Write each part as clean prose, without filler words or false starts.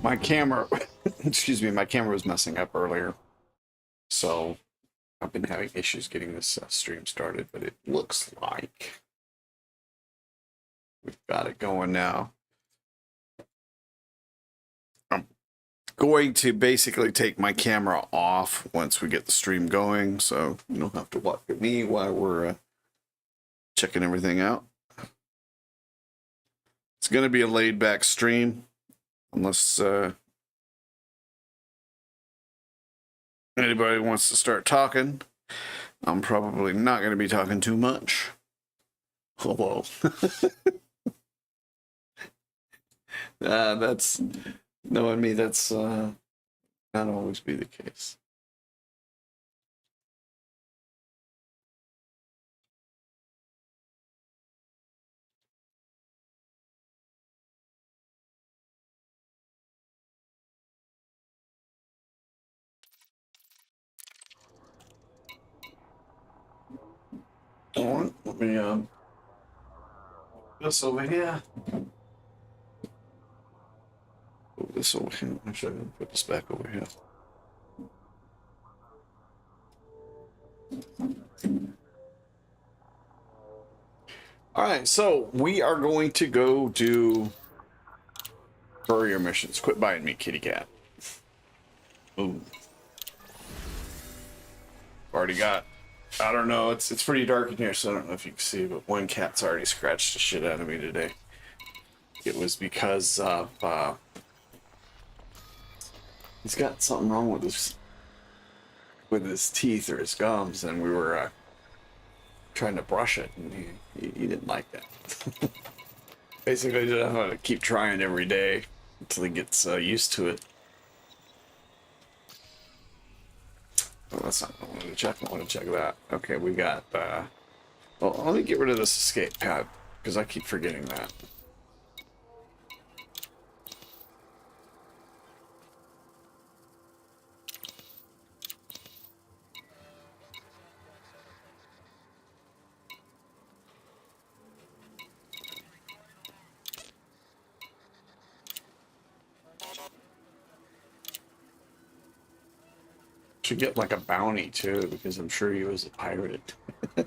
my camera, excuse me, my camera was messing up earlier, so I've been having issues getting this stream started, but it looks like we've got it going now. I'm going to basically take my camera off once we get the stream going, so you don't have to watch me while we're checking everything out. It's going to be a laid-back stream, unless anybody wants to start talking. I'm probably not going to be talking too much. Hello. That's knowing me. That's not always be the case. All right, let me this over here. Put this over here. Actually, I'm gonna put this back over here. All right, so we are going to go do courier missions. Quit biting me, kitty cat. Ooh. Already got, I don't know, it's pretty dark in here, so I don't know if you can see, but one cat's already scratched the shit out of me today. It was because of, he's got something wrong with his teeth or his gums, and we were trying to brush it, and he didn't like that. Basically, just have to keep trying every day until he gets used to it. Oh, that's not what I want to check. I want to check that. Okay, we got, well, let me get rid of this escape pad, because I keep forgetting that. Should get like a bounty too, because I'm sure he was a pirate. All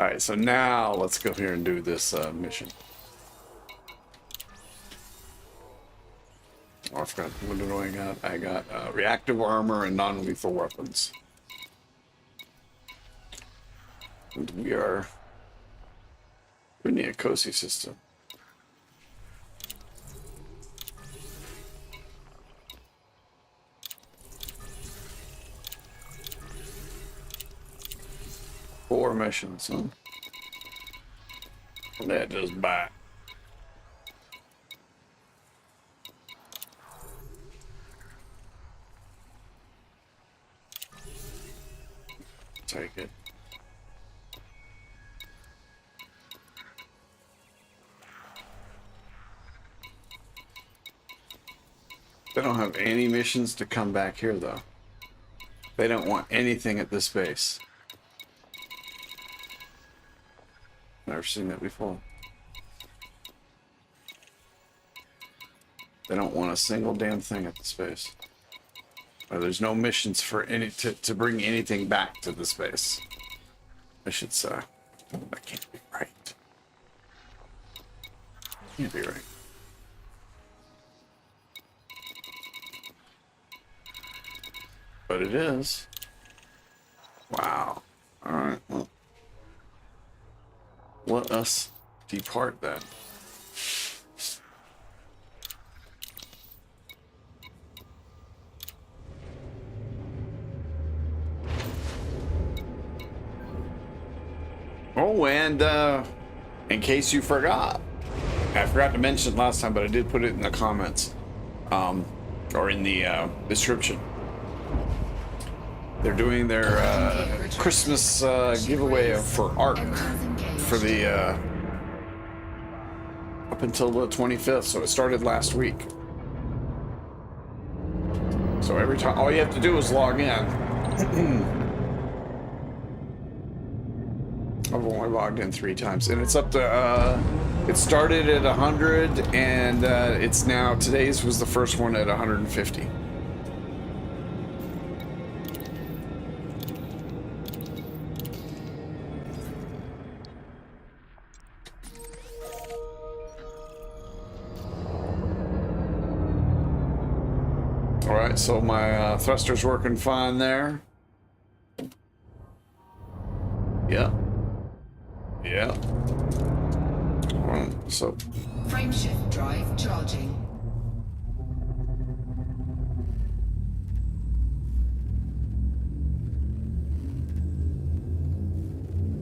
right, so now let's go here and do this mission. Oh, I forgot. What do I got? I got reactive armor and non-lethal weapons. And we are in the Akosi system. Four missions, huh? That just bite. Take it. They don't have any missions to come back here, though. They don't want anything at this base. Never seen that before. They don't want a single damn thing at the space. There's no missions for any to bring anything back to the space. I should say. That can't be right. Can't be right. But it is. Wow. Alright, well. Let us depart then. Oh, and in case you forgot, I forgot to mention last time, but I did put it in the comments, or in the description. They're doing their Christmas giveaway for ARC for the up until the 25th, so it started last week. So every time, all you have to do is log in. I've only logged in 3 times, and it's up to, it started at 100, and it's now, today's was the first one at 150. Alright, so my thruster's working fine there. Yeah. Yeah. So. Frameshift drive charging.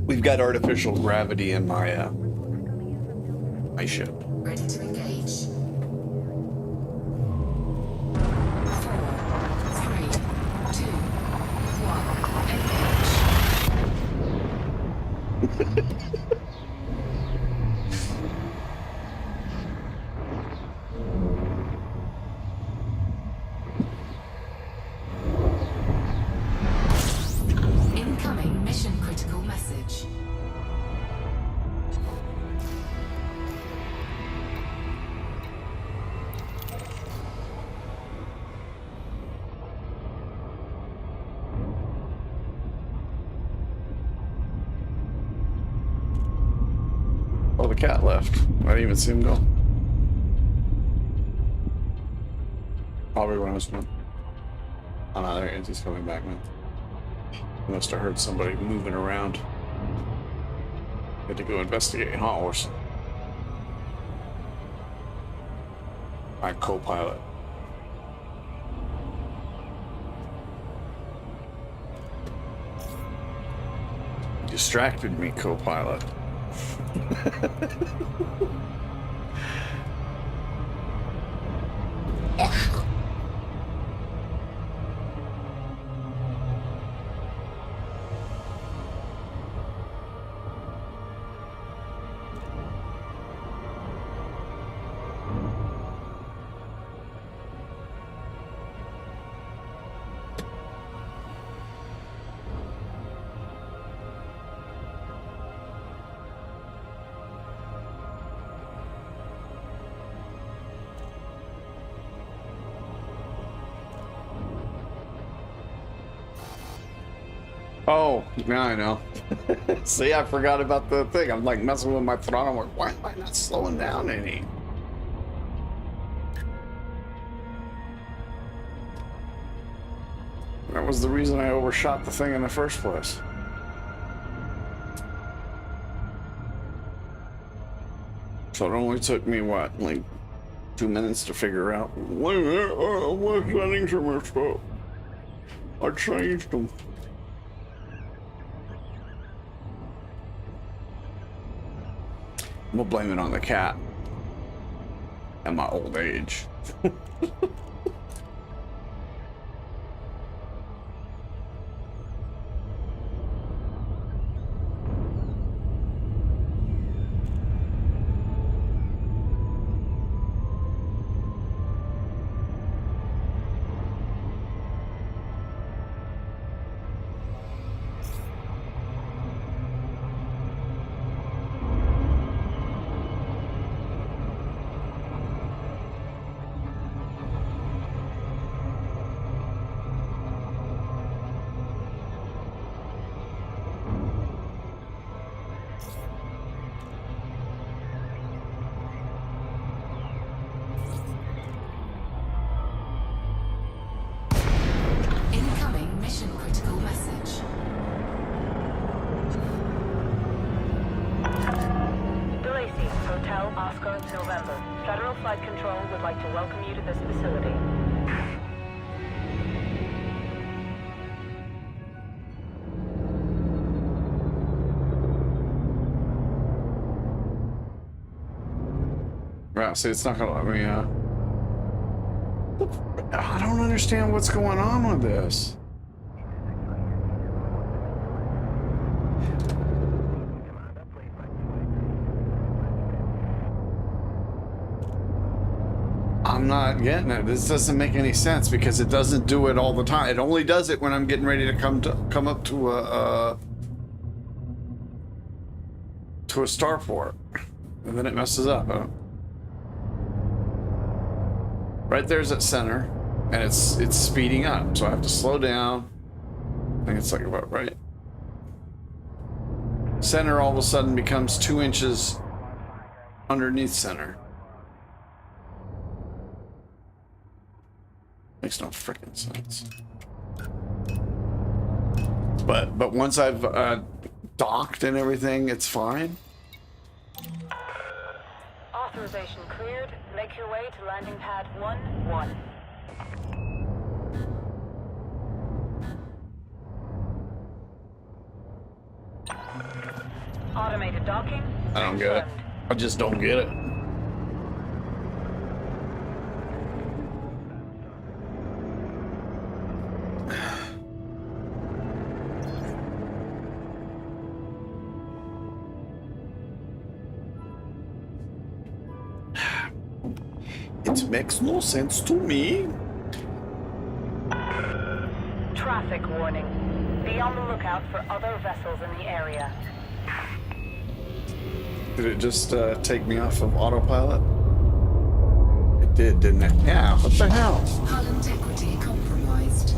We've got artificial gravity in my my ship. Ready to engage. 4, 3, 2, 1, engage. Incoming mission critical message. Oh, the cat left. I didn't even see him go. Probably when I was done. Oh no, there he is. He's coming back now. I must have heard somebody moving around. Had to go investigate Hot Horse. My co-pilot. Distracted me, co-pilot. Oh, now I know. See, I forgot about the thing. I'm like messing with my throttle. I'm like, why am I not slowing down any? That was the reason I overshot the thing in the first place. So it only took me, what, like 2 minutes to figure out, wait a minute, what settings are messed up? I changed them. We'll blame it on the cat and my old age. Wow, see, it's not gonna let me, I don't understand what's going on with this. I'm not getting it. This doesn't make any sense because it doesn't do it all the time. It only does it when I'm getting ready to come up to to a starport, and then it messes up. Huh? Right there's at center, and it's speeding up, so I have to slow down. I think it's like about right. Center all of a sudden becomes 2 inches underneath center. Makes no freaking sense. But once I've docked and everything, it's fine. Authorization cleared. Make your way to landing pad 1-1. Automated docking. I don't get it. I just don't get it. It makes no sense to me. Traffic warning. Be on the lookout for other vessels in the area. Did it just take me off of autopilot? It did, didn't it? Yeah, what the hell? Hull integrity compromised.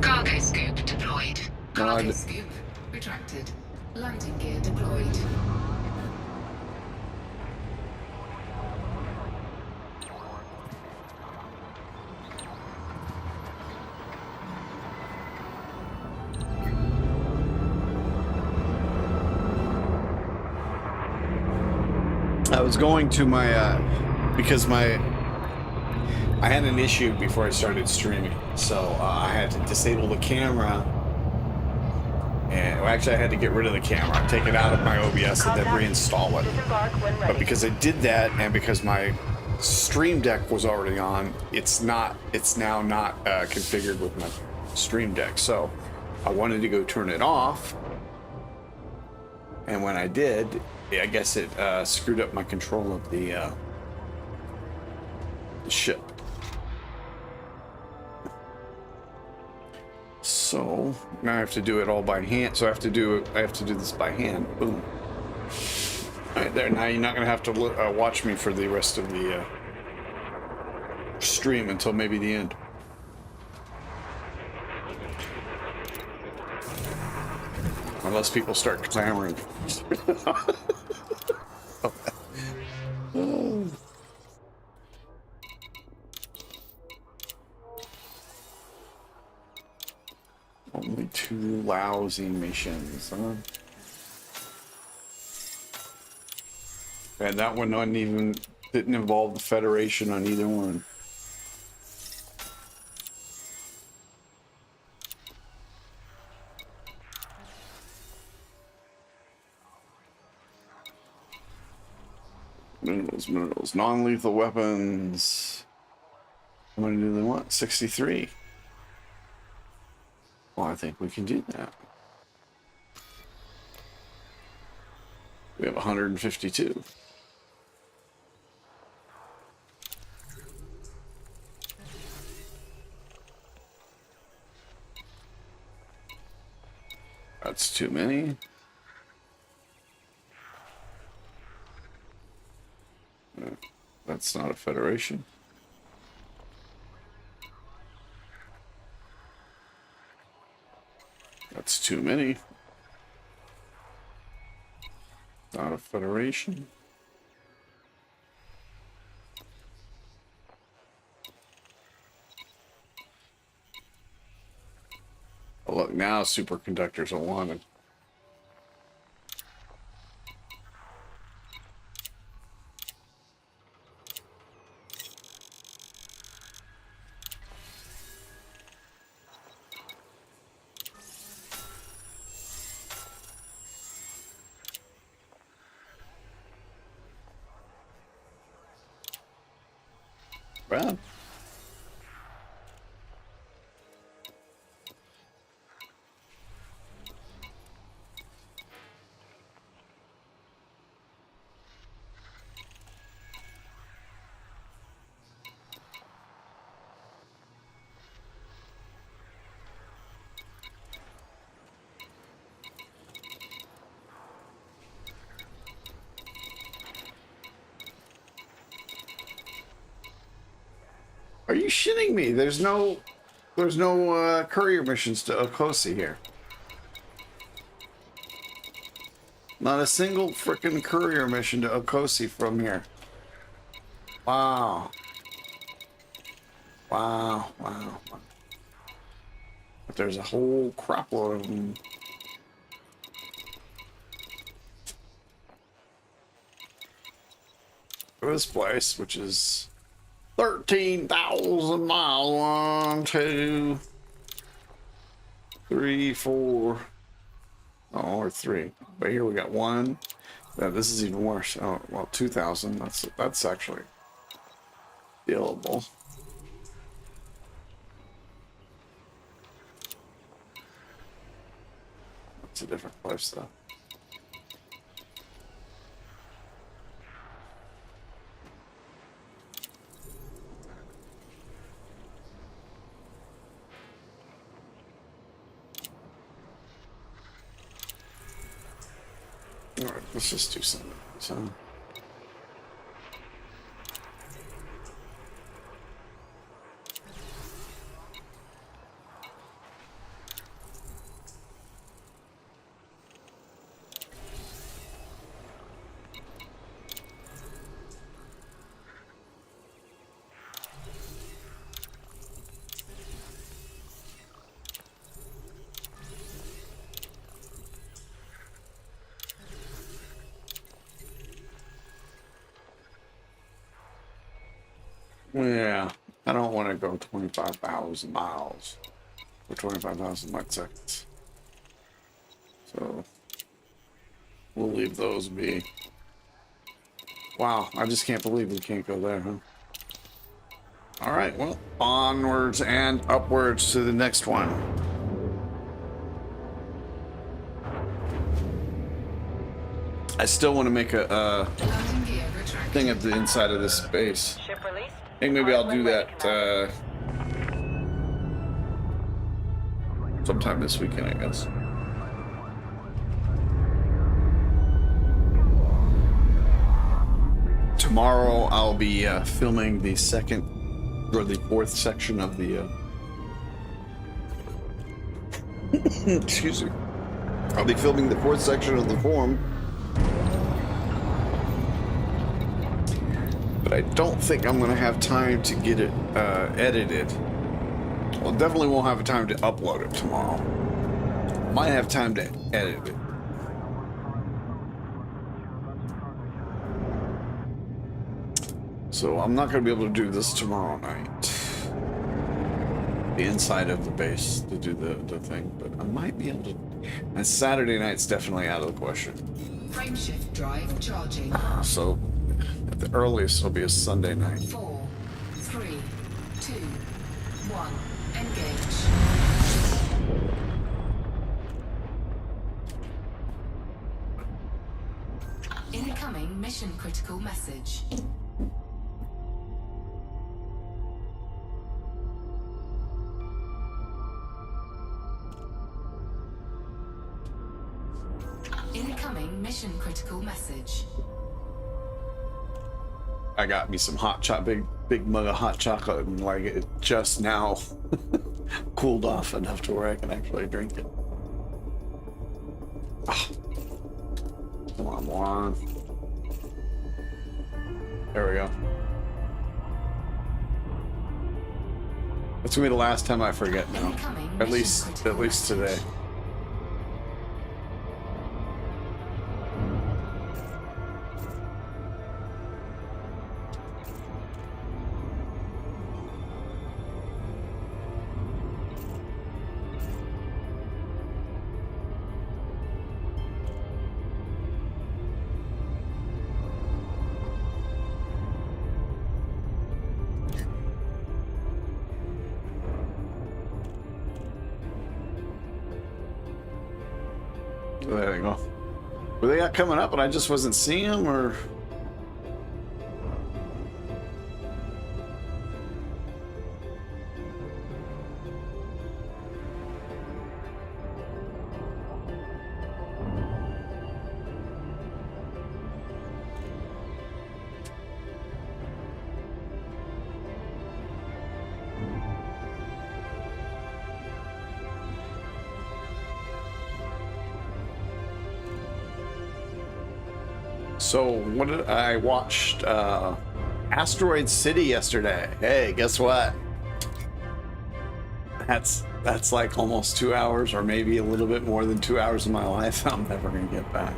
Cargo scoop deployed. Cargo scoop retracted. Landing gear deployed. I was going to my, because I had an issue before I started streaming, so I had to disable the camera, and well, actually I had to get rid of the camera, take it out of my OBS and then reinstall it. Disembark when ready. But because I did that, and because my Stream Deck was already on, it's now not configured with my Stream Deck, so I wanted to go turn it off, and when I did, I guess it screwed up my control of the ship. So now I have to do it all by hand. So I have to do this by hand. Boom. All right there. Now you're not gonna have to watch me for the rest of the stream until maybe the end. Unless people start clamoring. Only 2 lousy missions, huh? And that one didn't involve the Federation on either one. Minerals, non-lethal weapons. How many do they want? 63. Well, I think we can do that. We have 152. That's too many. That's not a Federation. That's too many. Not a Federation. Oh, look, now superconductors are wanted. Well, Are you shitting me? There's no courier missions to Okosi here. Not a single frickin' courier mission to Okosi from here. Wow. Wow, wow, wow. But there's a whole crapload of them. This place, which is 13,000 miles. 1, 2, 3, 4. Oh, or 3. But here we got 1. Yeah, this is even worse. Oh, well, 2,000. That's actually dealable. It's a different place, though. Alright, let's just do something. So. Yeah, I don't want to go 25,000 miles for 25,000 light seconds. So we'll leave those be. Wow, I just can't believe we can't go there, huh? All right, well, onwards and upwards to the next one. I still want to make a thing at the inside of this base. Ship released. I think maybe I'll do that sometime this weekend, I guess. Tomorrow I'll be filming the second or the fourth section of the excuse me. I'll be filming the fourth section of the forum. But I don't think I'm gonna have time to get it edited. Well, definitely won't have time to upload it tomorrow. Might have time to edit it. So I'm not gonna be able to do this tomorrow night. The inside of the base to do the thing, but I might be able to. And Saturday night's definitely out of the question. Frameshift drive charging. So at the earliest it'll be a Sunday night. 4, 3, 2, 1. Engage. Incoming mission critical message. Incoming mission critical message. I got me some hot chocolate, big mug of hot chocolate, and like it just now cooled off enough to where I can actually drink it. Oh. Come on, Juan. There we go. That's gonna be the last time I forget now. At least today. There you go. Were they got coming up and I just wasn't seeing them, or? So what did I watched Asteroid City yesterday. Hey, guess what? That's like almost 2 hours, or maybe a little bit more than 2 hours of my life I'm never gonna get back.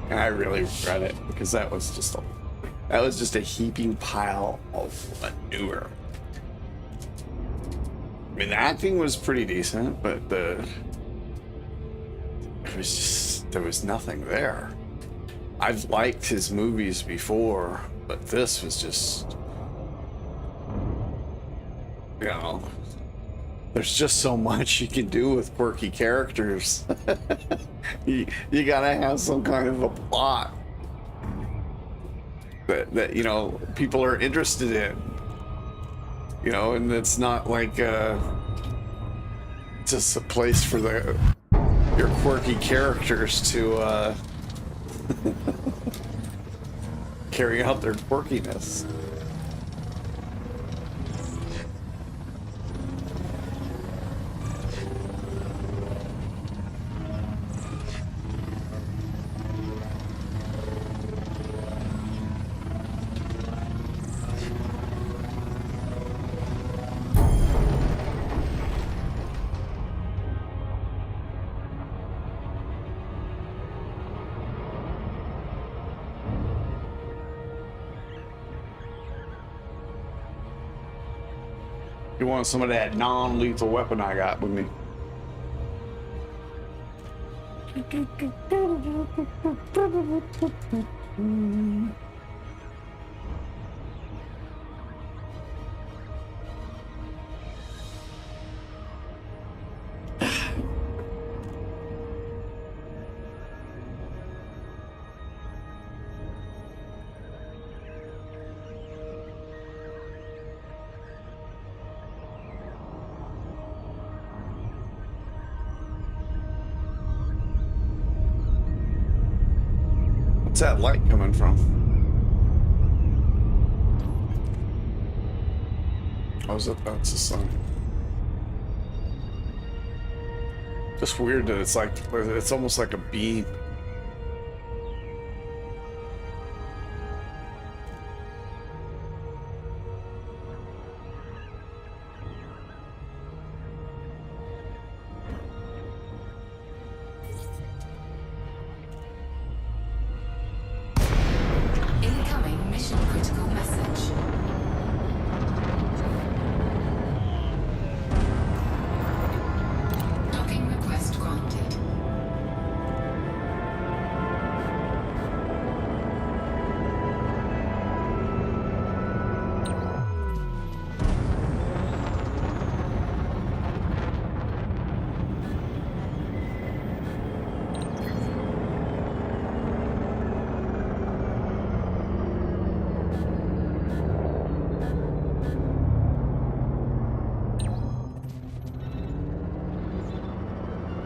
And I really regret it, because that was just a heaping pile of manure. I mean, the acting was pretty decent, but there was nothing there. I've liked his movies before, but this was just, you know, there's just so much you can do with quirky characters. you gotta have some kind of a plot that you know people are interested in, you know, and it's not like just a place for your quirky characters to carry out their quirkiness. You want some of that non-lethal weapon I got with me? What's that light coming from? Oh, that's the sun. Just weird that it's almost like a beam. Incoming mission critical message. Docking request granted.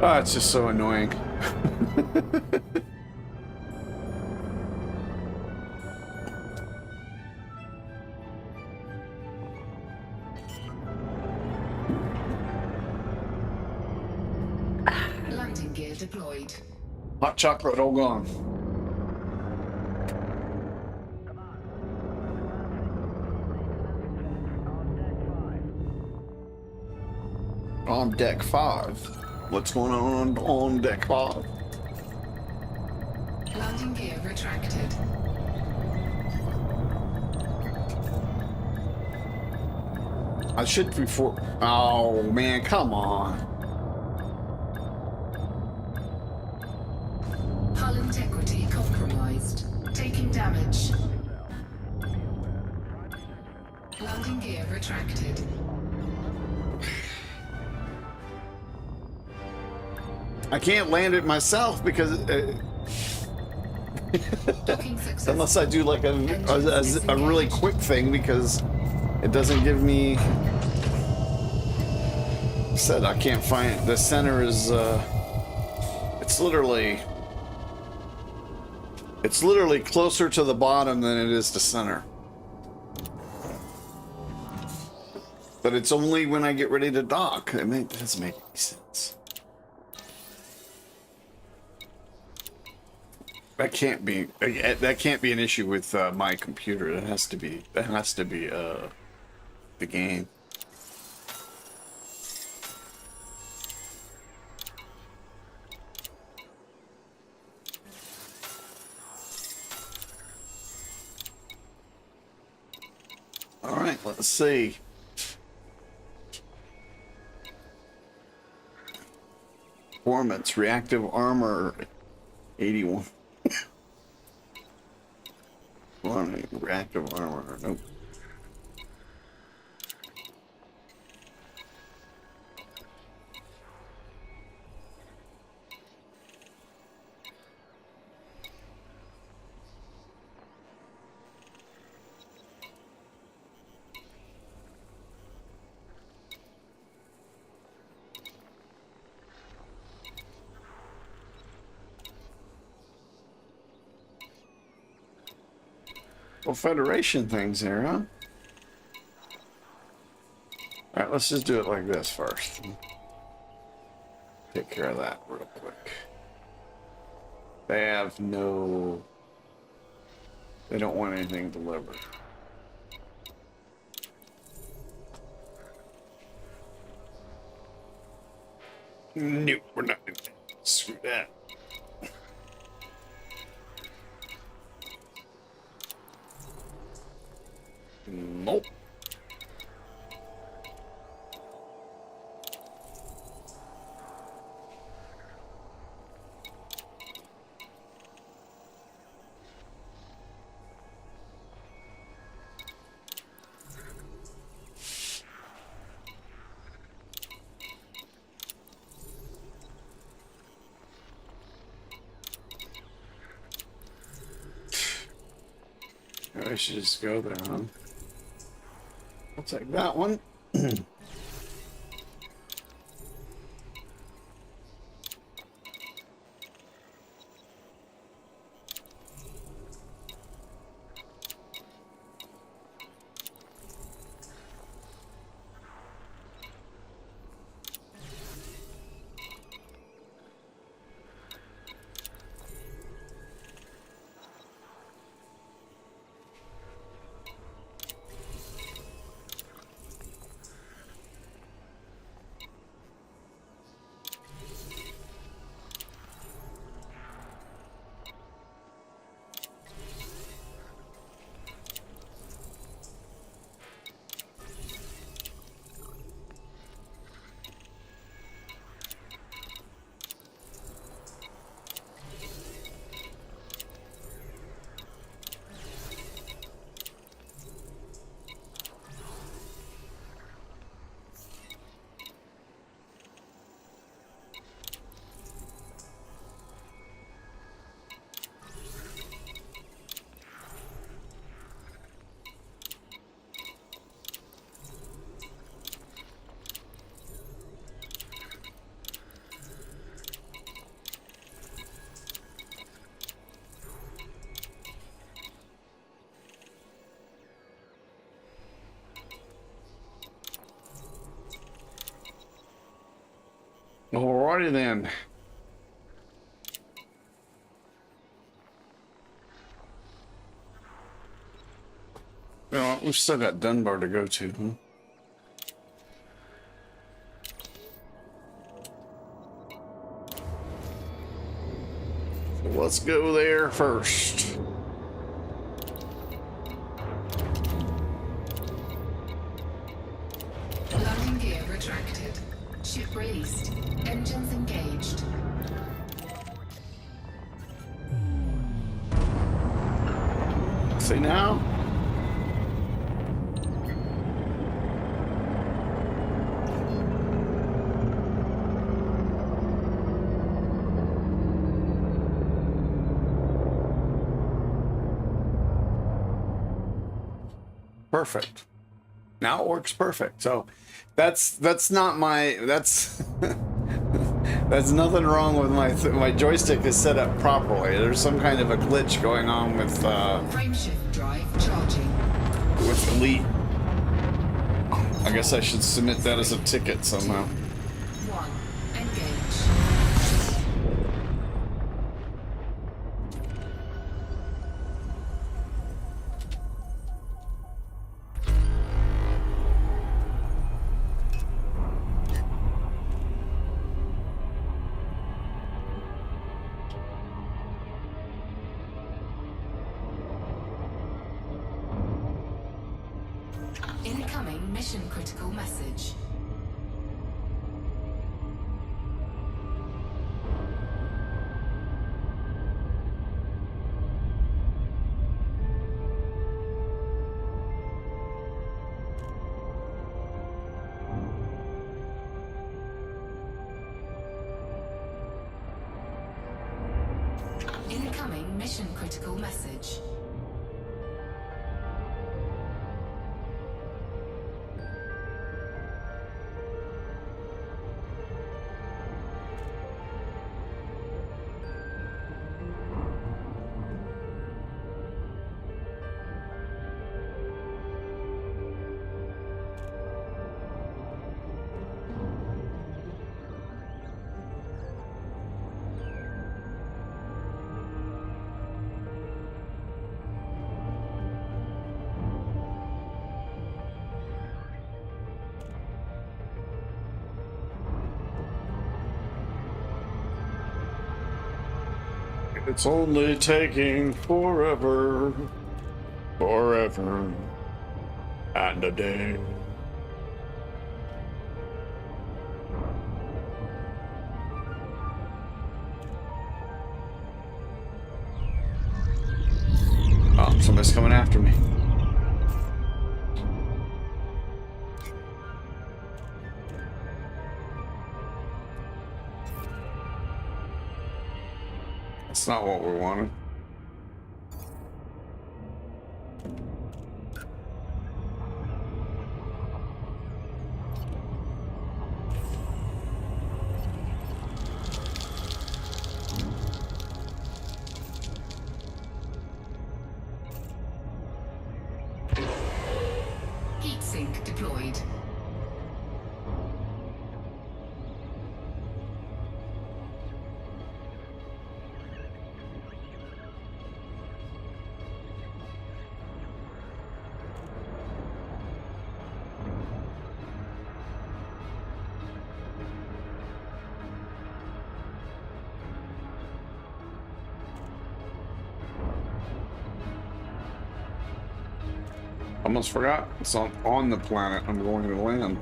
Oh, it's just so annoying. Landing gear deployed. Hot chocolate all gone. On deck 5. What's going on deck 5? Landing gear retracted. I should before. Oh man, come on. Hull integrity compromised. Taking damage. Landing gear retracted. I can't land it myself because Docking successful. unless I do like a really quick thing, because it doesn't give me. Said I can't find it. The center is it's literally closer to the bottom than it is to center. But it's only when I get ready to dock. It doesn't make any sense. That can't be an issue with my computer. That has to be the game. All right, let's see. Performance, reactive armor, 81. Reactive armor, nope. Well, Federation things there, huh? Alright, let's just do it like this first. Take care of that real quick. They have no... They don't want anything delivered. Nope, we're not doing that. Screw that. Nope. I should just go there, huh? I'll take that one. Alrighty then. Well, we've still got Dunbar to go to, huh? So let's go there first. Landing gear retracted. Ship released. Engines engaged. See now? Perfect. Now it works perfect. So that's not my that's that's nothing wrong with my joystick is set up properly. There's some kind of a glitch going on with Frameshift drive charging. with Elite. I guess I should submit that as a ticket somehow. 1. Engage. mission critical message. Incoming mission critical message. It's only taking forever, forever and a day. Oh, somebody's coming after me. That's not what we wanted. Heat sink deployed. Almost forgot. It's on the planet I'm going to land.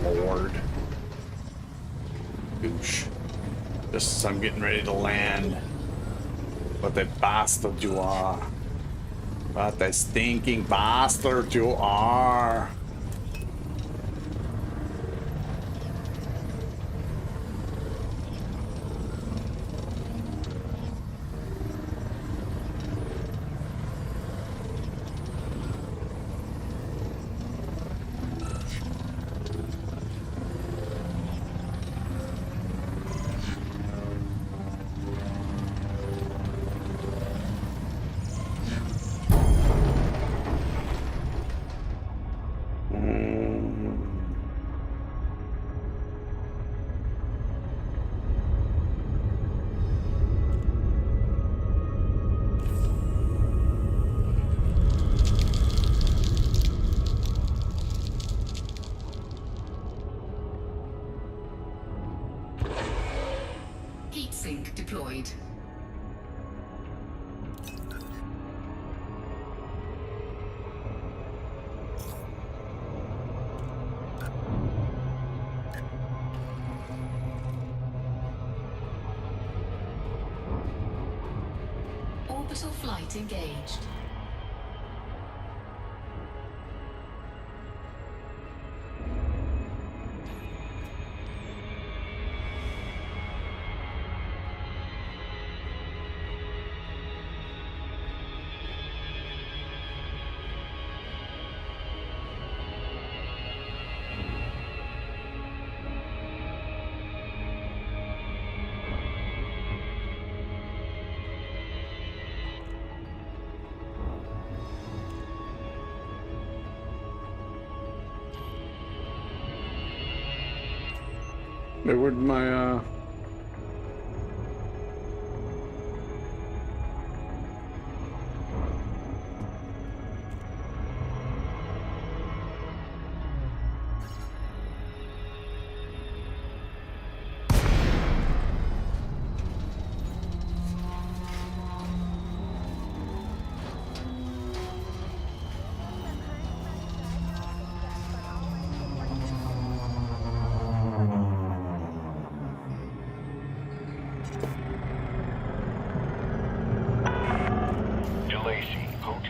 Lord. Goosh. Just as I'm getting ready to land. What a bastard you are. What a stinking bastard you are. Heatsink deployed. Orbital flight engaged. Hey, where'd my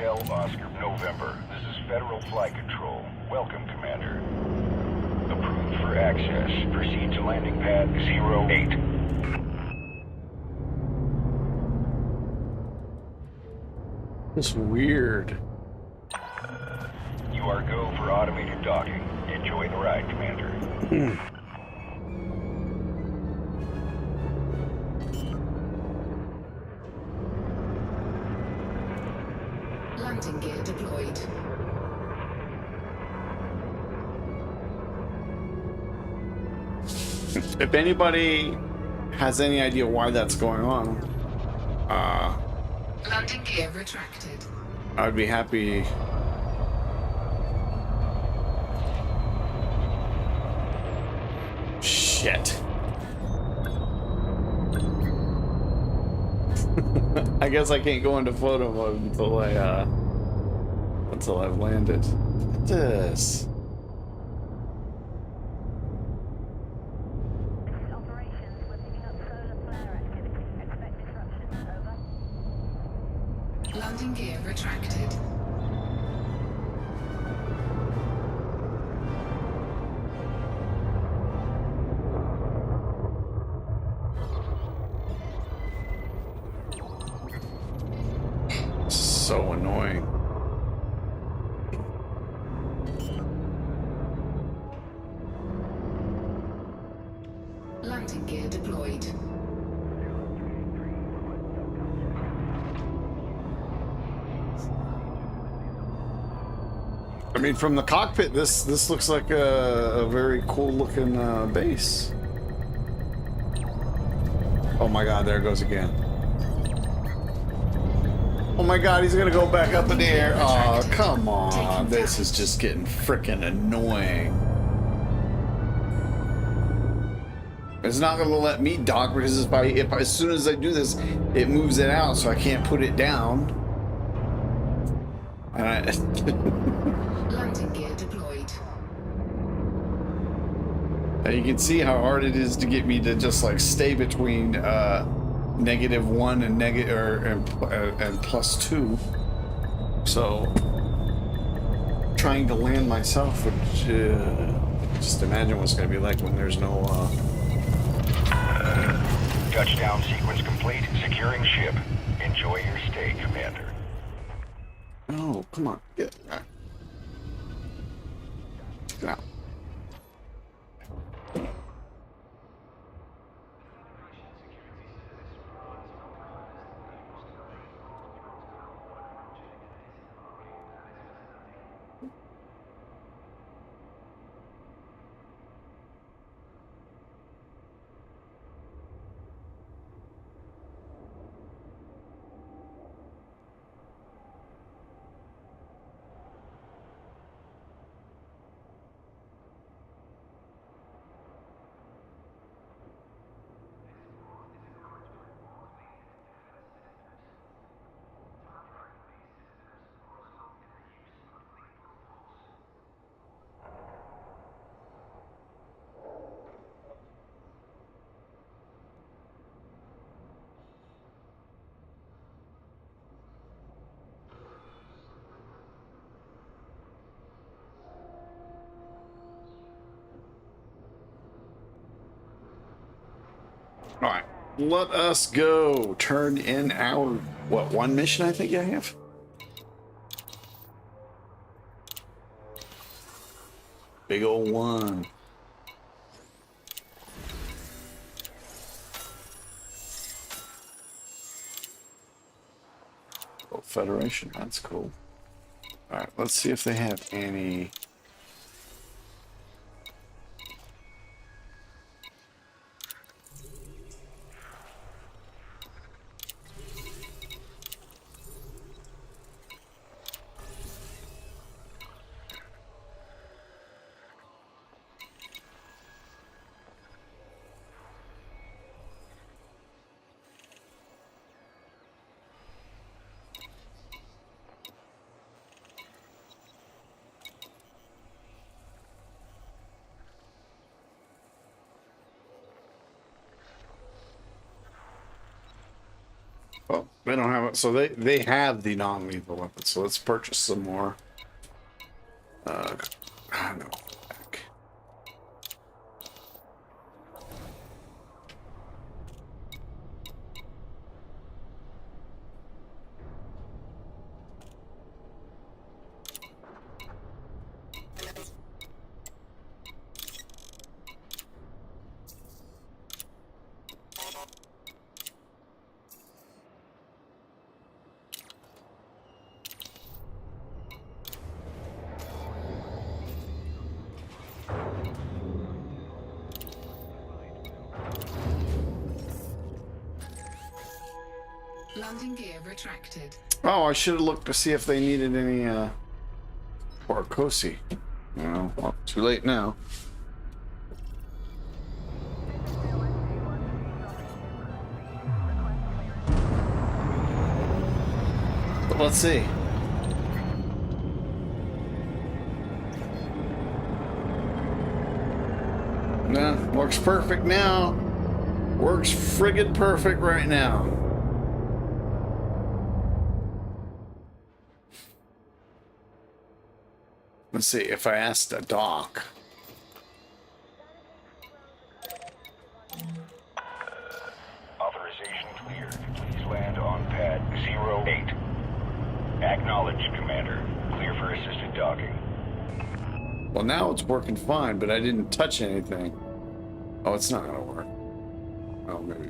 Hotel Oscar November. This is Federal Flight Control. Welcome, Commander. Approved for access. Proceed to landing pad 08. It's weird. You are go for automated docking. Enjoy the ride, Commander. Landing gear deployed. If anybody has any idea why that's going on, Landing gear retracted. I'd be happy. Shit. I guess I can't go into photo mode until I've landed. This. Operations, we're picking up solar flare activity. Expect disruptions. Over. Landing gear retracted. So annoying. Landing gear deployed. I mean, from the cockpit, this looks like a very cool looking base. Oh my God, there it goes again. Oh my God, he's gonna go back up in the air. Oh, come on. This is just getting freaking annoying. It's not gonna let me dock because if as soon as I do this, it moves it out, so I can't put it down. And Landing gear deployed. and you can see how hard it is to get me to just like stay between -1 and +2. So trying to land myself would just imagine what's going to be like when there's no Touchdown sequence complete. Securing ship. Enjoy your stay, Commander. Oh, come on. Get out. All right, let us go. Turn in our, what, one mission I think I have? Big old one. Oh, Federation, that's cool. All right, let's see if they have any. Oh, they don't have it. So they have the non-lethal weapons. So let's purchase some more. I don't know. Back. Landing gear retracted. Oh, I should have looked to see if they needed any Orcosi. Well, too late now. But let's see. Nah, works perfect now. Works friggin' perfect right now. Let's see, if I asked a doc. Authorization cleared. Please land on pad 08. Acknowledged, Commander. Clear for assisted docking. Well, now it's working fine, but I didn't touch anything. Oh, it's not gonna work. Oh, maybe.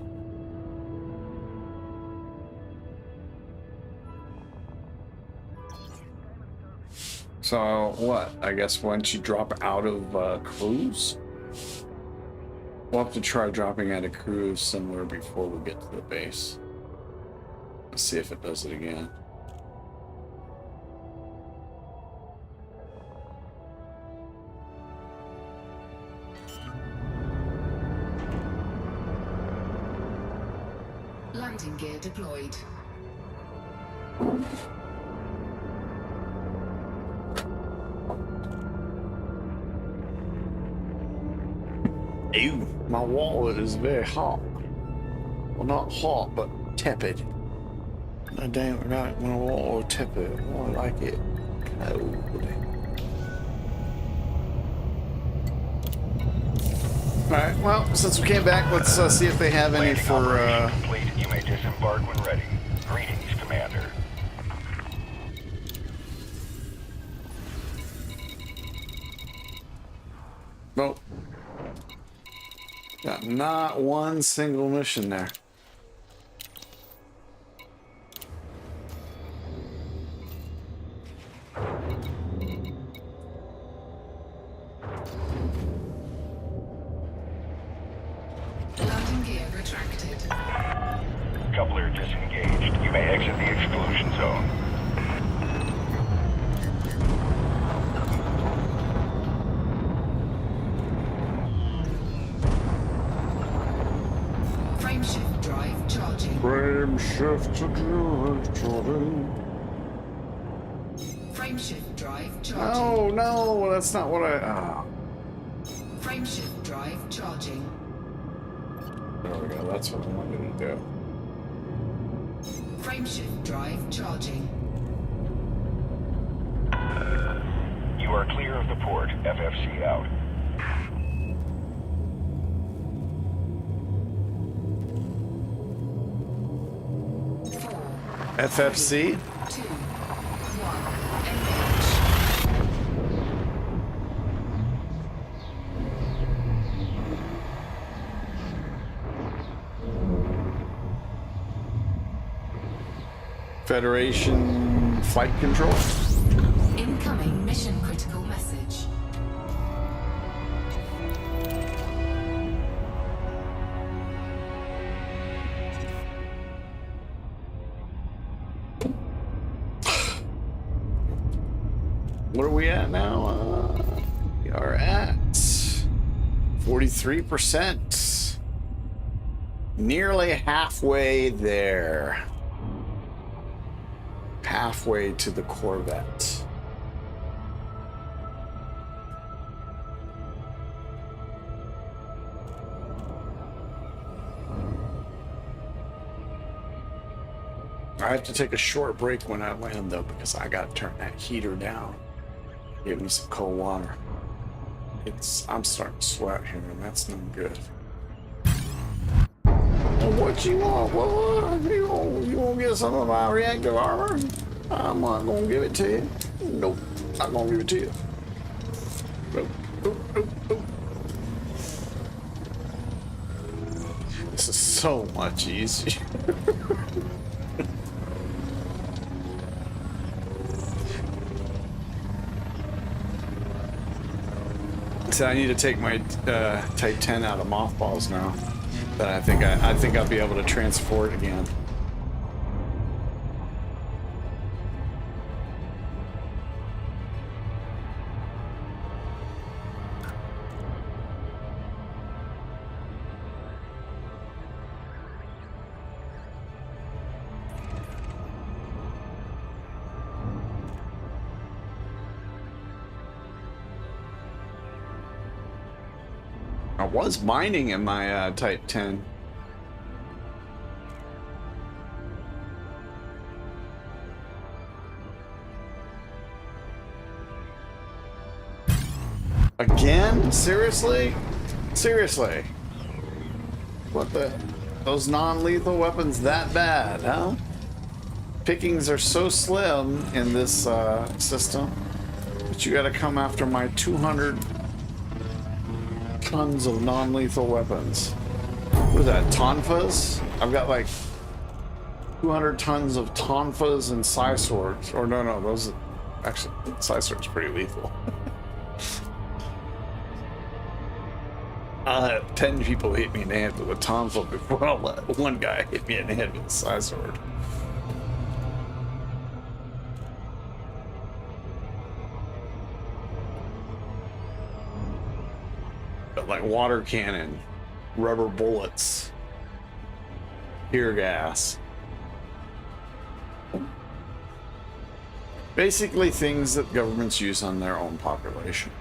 So, what? I guess once you drop out of cruise? We'll have to try dropping out of cruise somewhere before we get to the base. Let's see if it does it again. Landing gear deployed. Ew, my wallet is very hot. Well, not hot, but tepid. I don't like my water tepid. I like it cold. Alright, well, since we came back, let's see if they have any Landing for, operation complete. You may disembark when ready. Greetings, Commander. Nope. Got not one single mission there. Landing gear retracted. Coupler disengaged. You may exit the exclusion zone. Frame shift drive charging. Frame shift to drive, Jordan. Frame shift drive charging. Oh, no, that's not what I... Oh. Frame shift drive charging. There we go, that's what I wanted to do. Frame shift drive charging. You are clear of the port. FFC out. FFC? 2, 1, engage. Federation flight control? Incoming mission critical message. What are we at now? We are at 43%. Nearly halfway there. Halfway to the Corvette. I have to take a short break when I land though, because I gotta turn that heater down. Give me some cold water. I'm starting to sweat here, and that's not good. Well, what you want? What? You want to get some of my reactive armor? I'm not gonna give it to you. Nope, not gonna give it to you. Nope, nope, nope, nope. This is so much easier. So I need to take my Type 10 out of mothballs now. But I think I'll be able to transport again. I was mining in my Type 10. Again? Seriously? Seriously? What the? Those non-lethal weapons that bad, huh? Pickings are so slim in this system that you gotta come after my 200 tons of non-lethal weapons. What is that, tonfas? I've got like 200 tons of tonfas and psi swords. Or no, those are, actually, psi sword's pretty lethal. 10 people hit me in the head with a tonfa before I'll let one guy hit me in the head with a psi sword. Like water cannon, rubber bullets, tear gas. Basically things that governments use on their own population.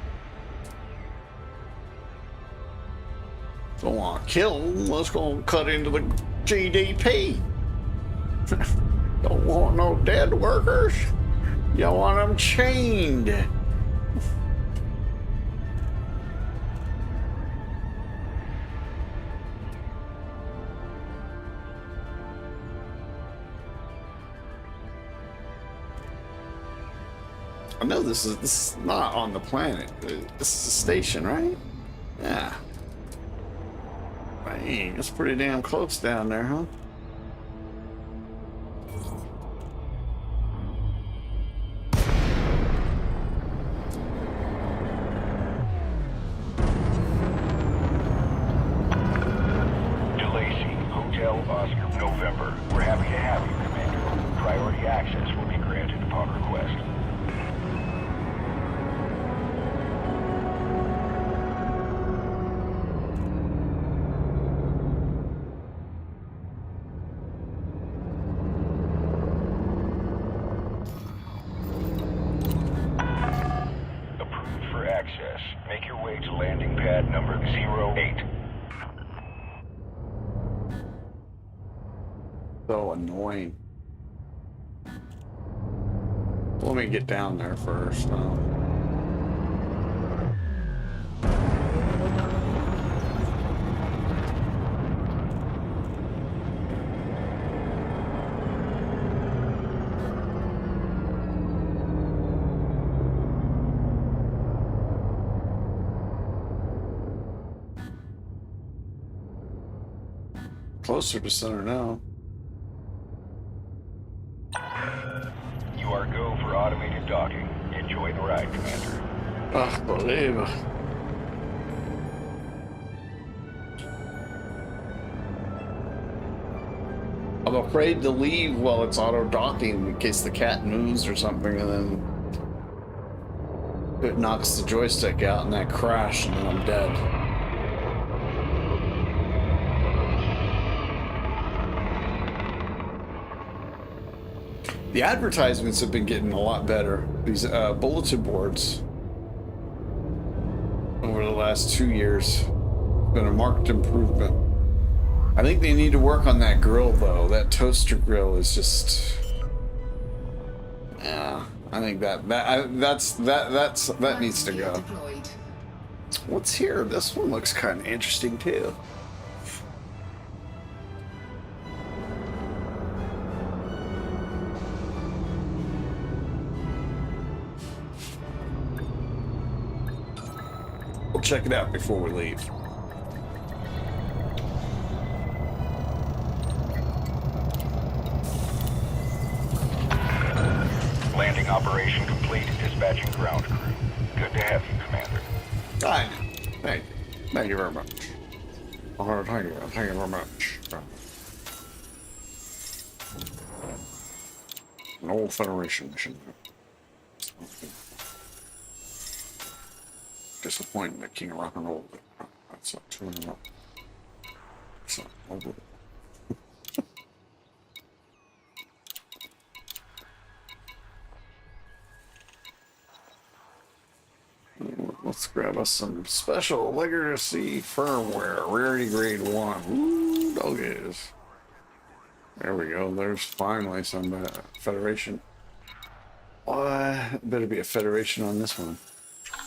Don't want to kill them, let's go cut into the GDP. Don't want no dead workers. You want them chained. I know this is not on the planet. This is a station, right? Yeah. Dang, it's pretty damn close down there, huh? DeLacy, Hotel Oscar, November. We're happy to have you, Commander. Priority access will be granted upon request. Make your way to landing pad number 08. So annoying. Let me get down there first. Closer to center now. You are go for automated docking. Enjoy the ride, Commander. Ah, believe. I'm afraid to leave while it's auto docking in case the cat moves or something, and then it knocks the joystick out and that crash, and then I'm dead. The advertisements have been getting a lot better. These bulletin boards over the last 2 years, been a marked improvement. I think they need to work on that grill though. That toaster grill is just. Yeah, I think that needs to go. Deployed. What's here? This one looks kind of interesting too. We'll check it out before we leave. Landing operation complete. Dispatching ground crew. Good to have you, Commander. I know. Thank you. Thank you very much. Oh, thank you. Thank you very much. An old Federation mission. Disappointment, King of Rock and Roll. That's not true enough. That's not over. Let's grab us some special legacy firmware, rarity grade 1. Ooh, doggies. There we go. There's finally some Federation. Better be a Federation on this one.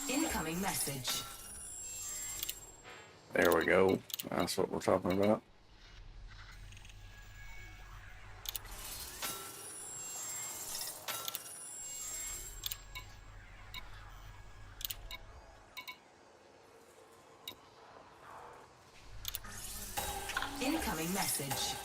Incoming message. There we go. That's what we're talking about. Incoming message.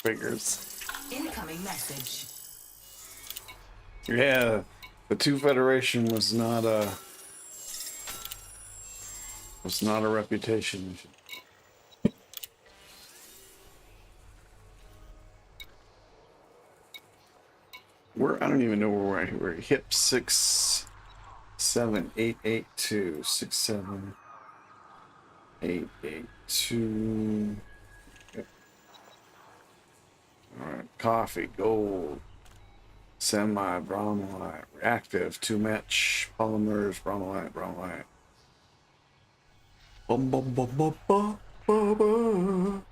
Figures. Incoming message. Yeah, the 2 Federation was not a reputation mission. I don't even know where we're hip 67882 67882. Yep. All right, coffee, gold, semi, bromellite, reactive, 2 match, polymers, bromellite. Bum, bum, bum, bum, bum, bum, bum.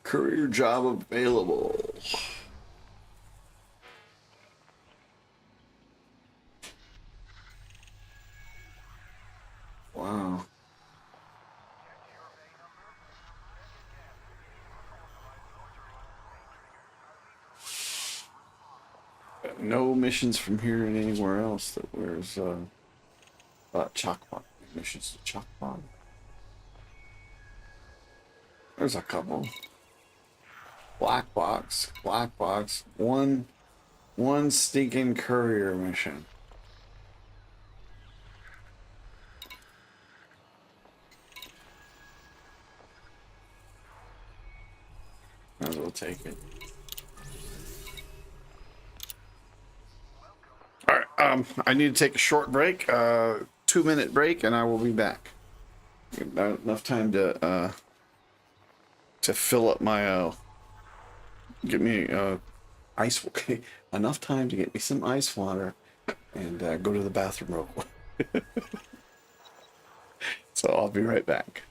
Career job available. Wow. No missions from here and anywhere else. That where's Chakwan missions to Chakwan. There's a couple. Black box. One stinking courier mission. Might as well take it. All right. I need to take a short break. 2-minute break, and I will be back. Enough time to fill up my get me ice. Okay, enough time to get me some ice water and go to the bathroom real quick. So I'll be right back.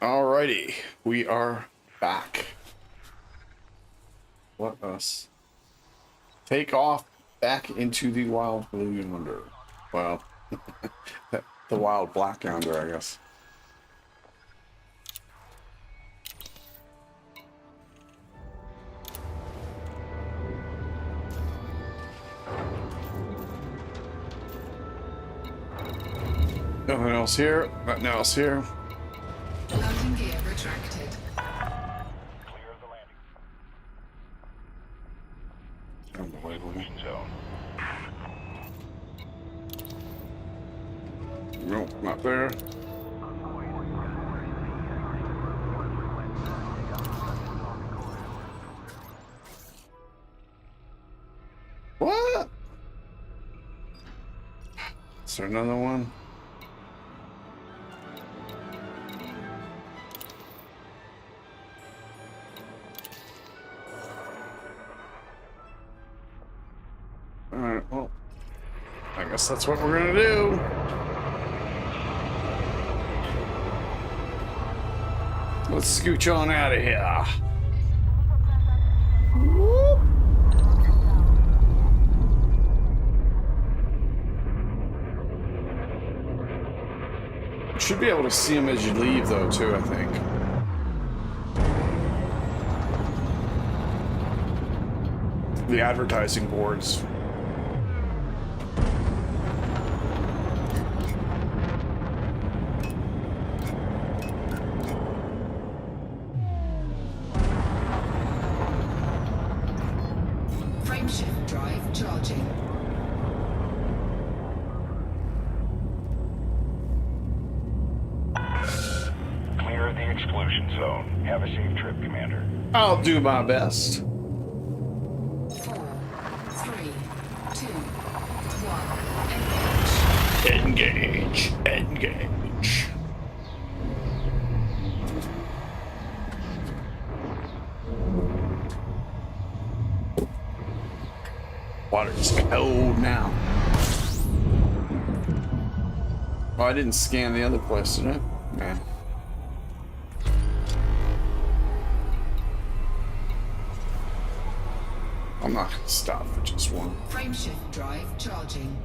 Alrighty, we are back. Let us take off back into the wild blue yonder. Well, the wild black yonder, I guess. Nothing else here. Nothing else here. Landing gear retracted. Clear of the landing Unbelievable. zone. Nope, not there. What? Is there another one? Alright, well, I guess that's what we're gonna do. Let's scooch on out of here. Whoop. You should be able to see them as you leave, though, too, I think. The advertising boards. Frameshift drive charging. Clear of the exclusion zone. Have a safe trip, Commander. I'll do my best. 4, 3, 2, 1. Engage. Engage. Water's cold now. Oh, I didn't scan the other place, did I? Man. I'm not gonna stop for just one. Frameshift drive charging.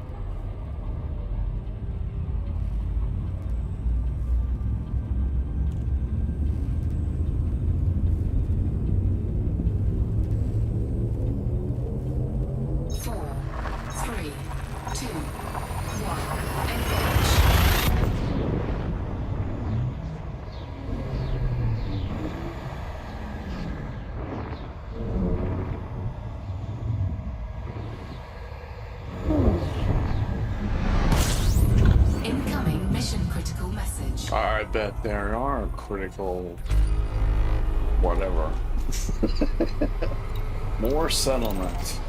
Four, three, two, one. Engage. Incoming mission critical message. I bet there are critical whatever. More settlement.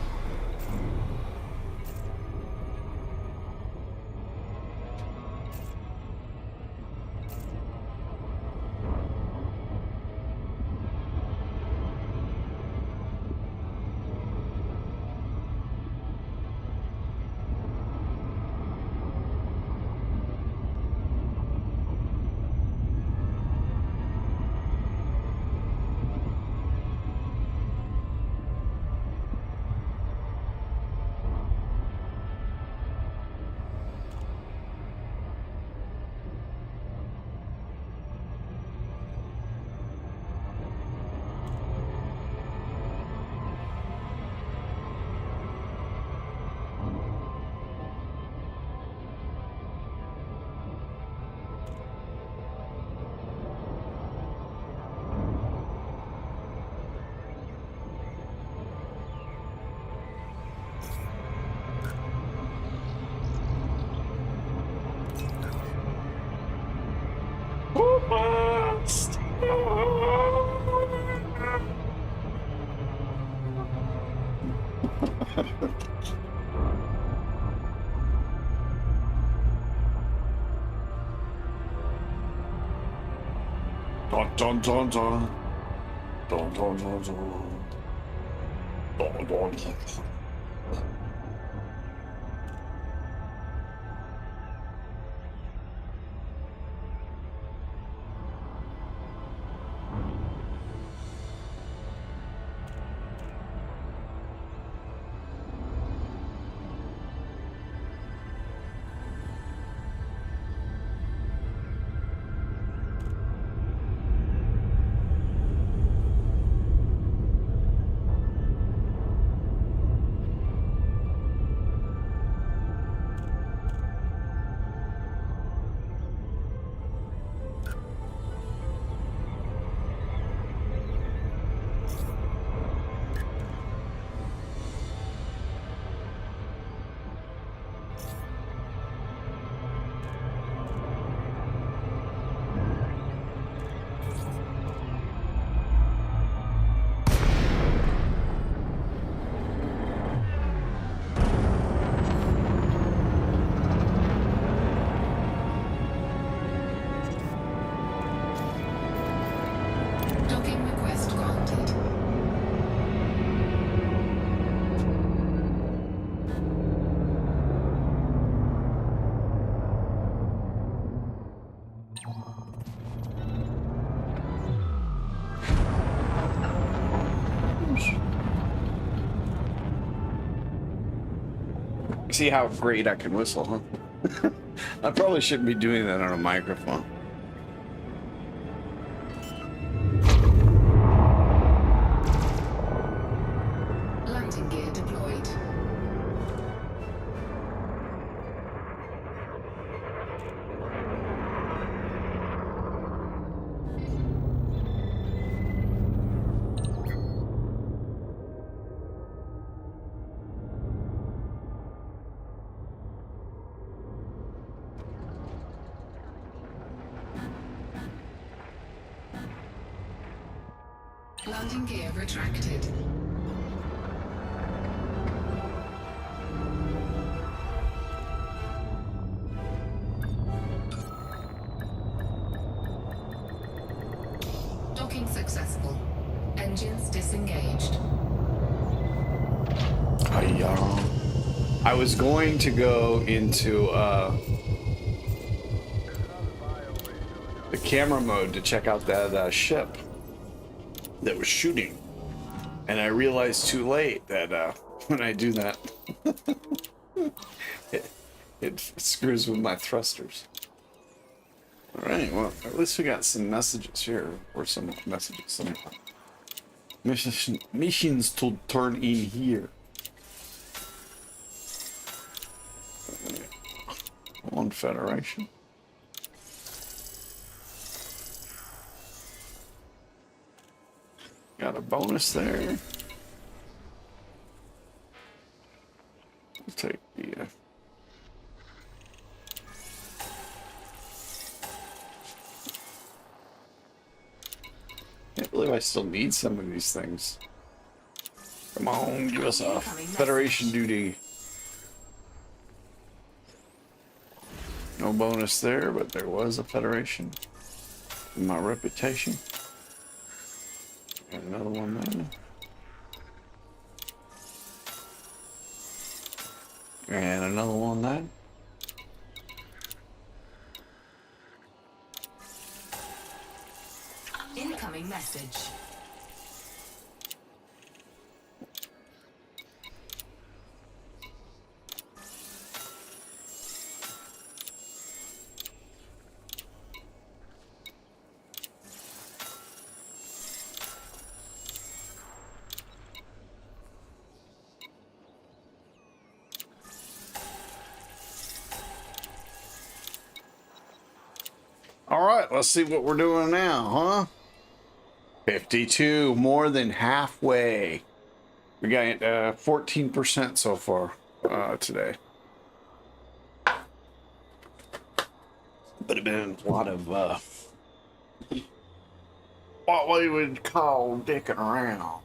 Dun dun dun dun. Dun dun dun dun. Dun dun dun. See how great I can whistle, huh? I probably shouldn't be doing that on a microphone. Landing gear deployed. Landing gear retracted. Docking successful. Engines disengaged. I was going to go into the camera mode to check out that ship that was shooting, and I realized too late that when I do that, it screws with my thrusters. All right, well, at least we got some messages here, or some messages, some missions to turn in here. On Federation. Got a bonus there. We'll take the can't believe I still need some of these things. Come on, give us a Federation duty. No bonus there, but there was a Federation. My reputation. Got another one there. And another one there. Incoming message. All right, let's see what we're doing now, huh? 52, more than halfway. We got 14% so far today. But it's been a lot of what we would call dicking around.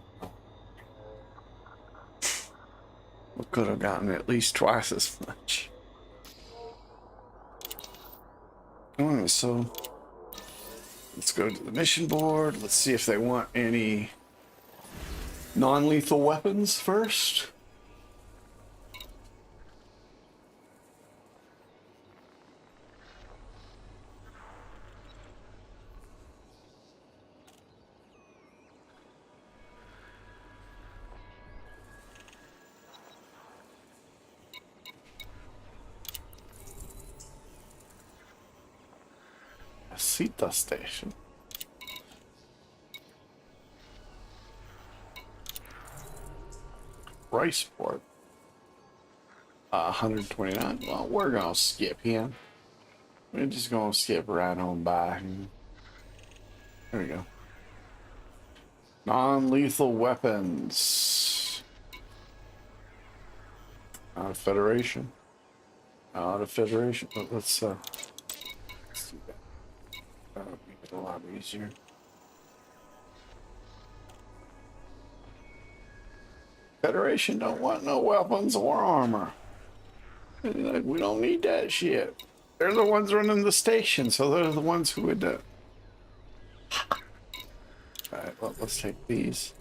We could have gotten at least twice as much. Alright, so let's go to the mission board. Let's see if they want any non-lethal weapons first. Cita station. Riceport. 129. Well, we're gonna skip him. We're just gonna skip right on by. There we go. Non-lethal weapons. Out of Federation. Out of Federation. Let's do that. That'll make it a lot easier. Federation don't want no weapons or armor. We don't need that shit. They're the ones running the station, so they're the ones who would Alright, well, let's take these.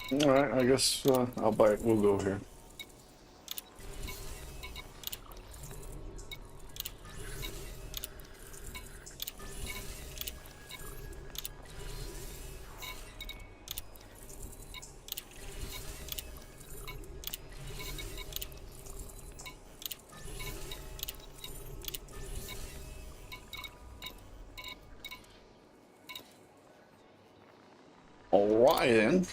All right, I guess I'll buy it. We'll go here. All right, then.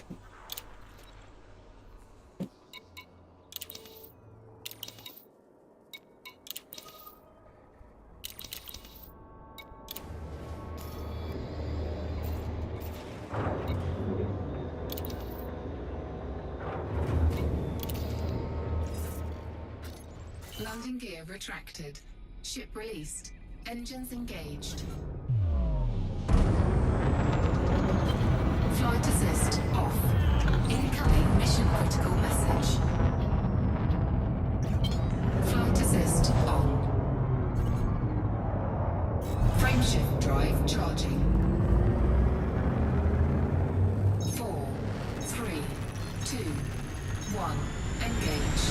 Landing gear retracted. Ship released. Engines engaged. Flight assist off. Incoming mission critical message. Flight assist on. Frameshift drive charging. 4, 3, 2, 1. Engage.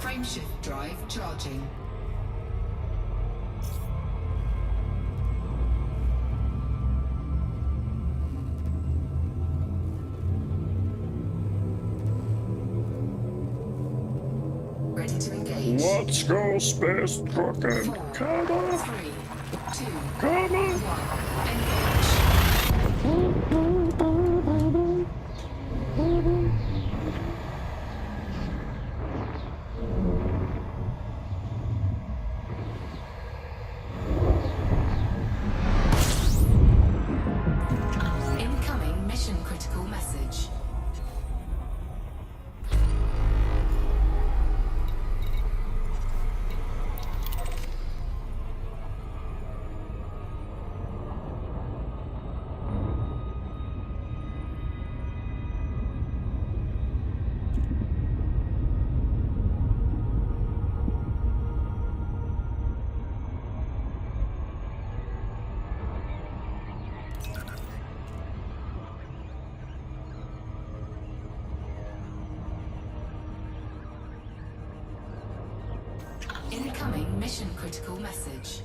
Frameshift drive charging. Ready to engage. Let's go, space trucking. 4, Come on. 3, 2, Come on. 1. Engage. Incoming mission critical message. Incoming mission critical message.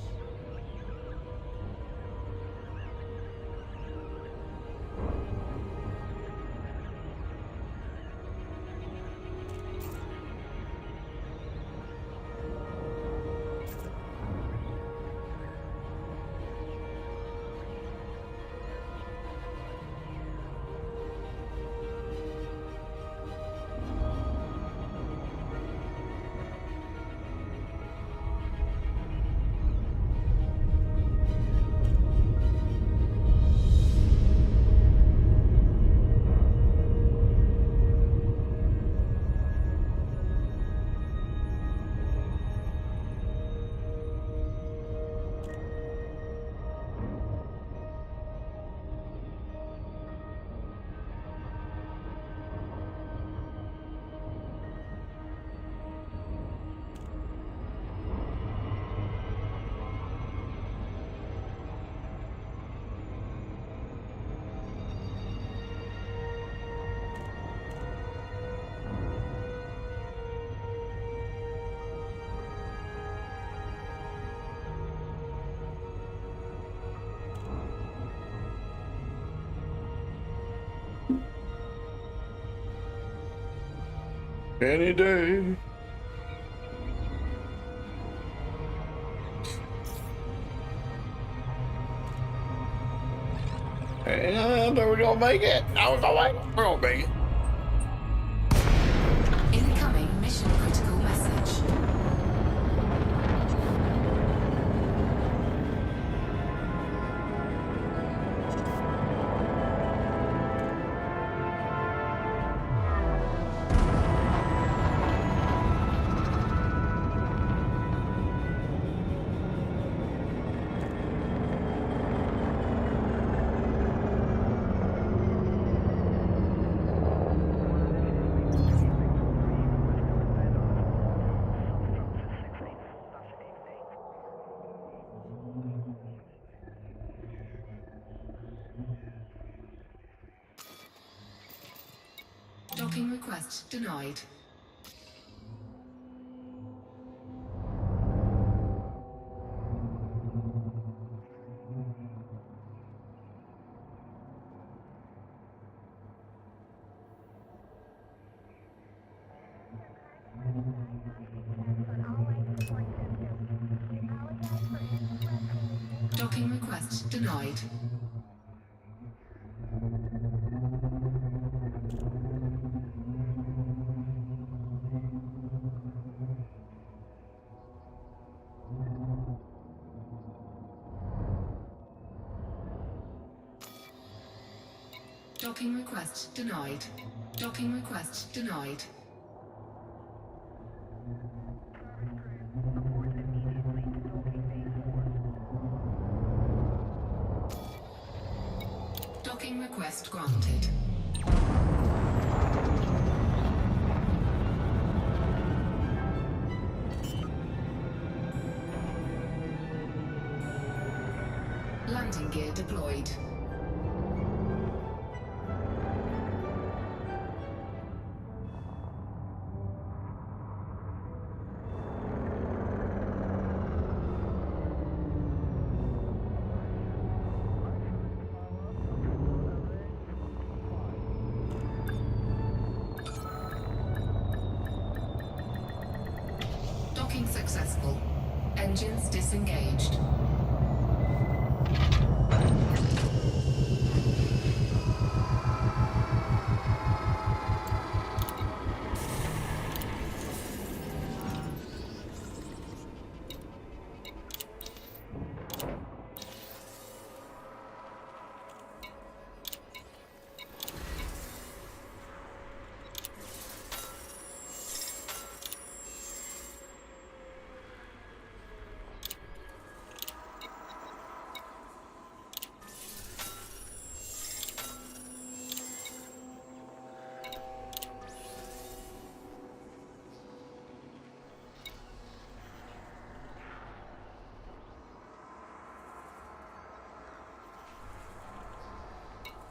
Any day. And we're gonna make it. No, we're gonna make it. Incoming mission critical message. request denied. Docking request denied. Docking request denied. Docking request denied. Docking request granted. Landing gear deployed. Docking successful. Engines disengaged.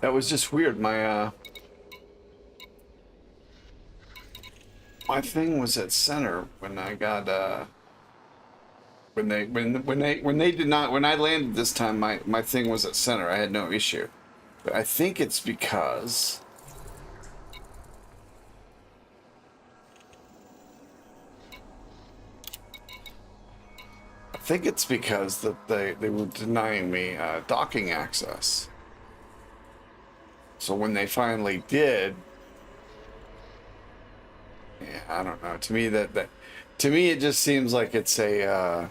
That was just weird. My thing was at center when I got when I landed this time. My thing was at center. I had no issue, but I think it's because that they were denying me docking access. So when they finally did, yeah, I don't know. To me, to me, it just seems like it's a,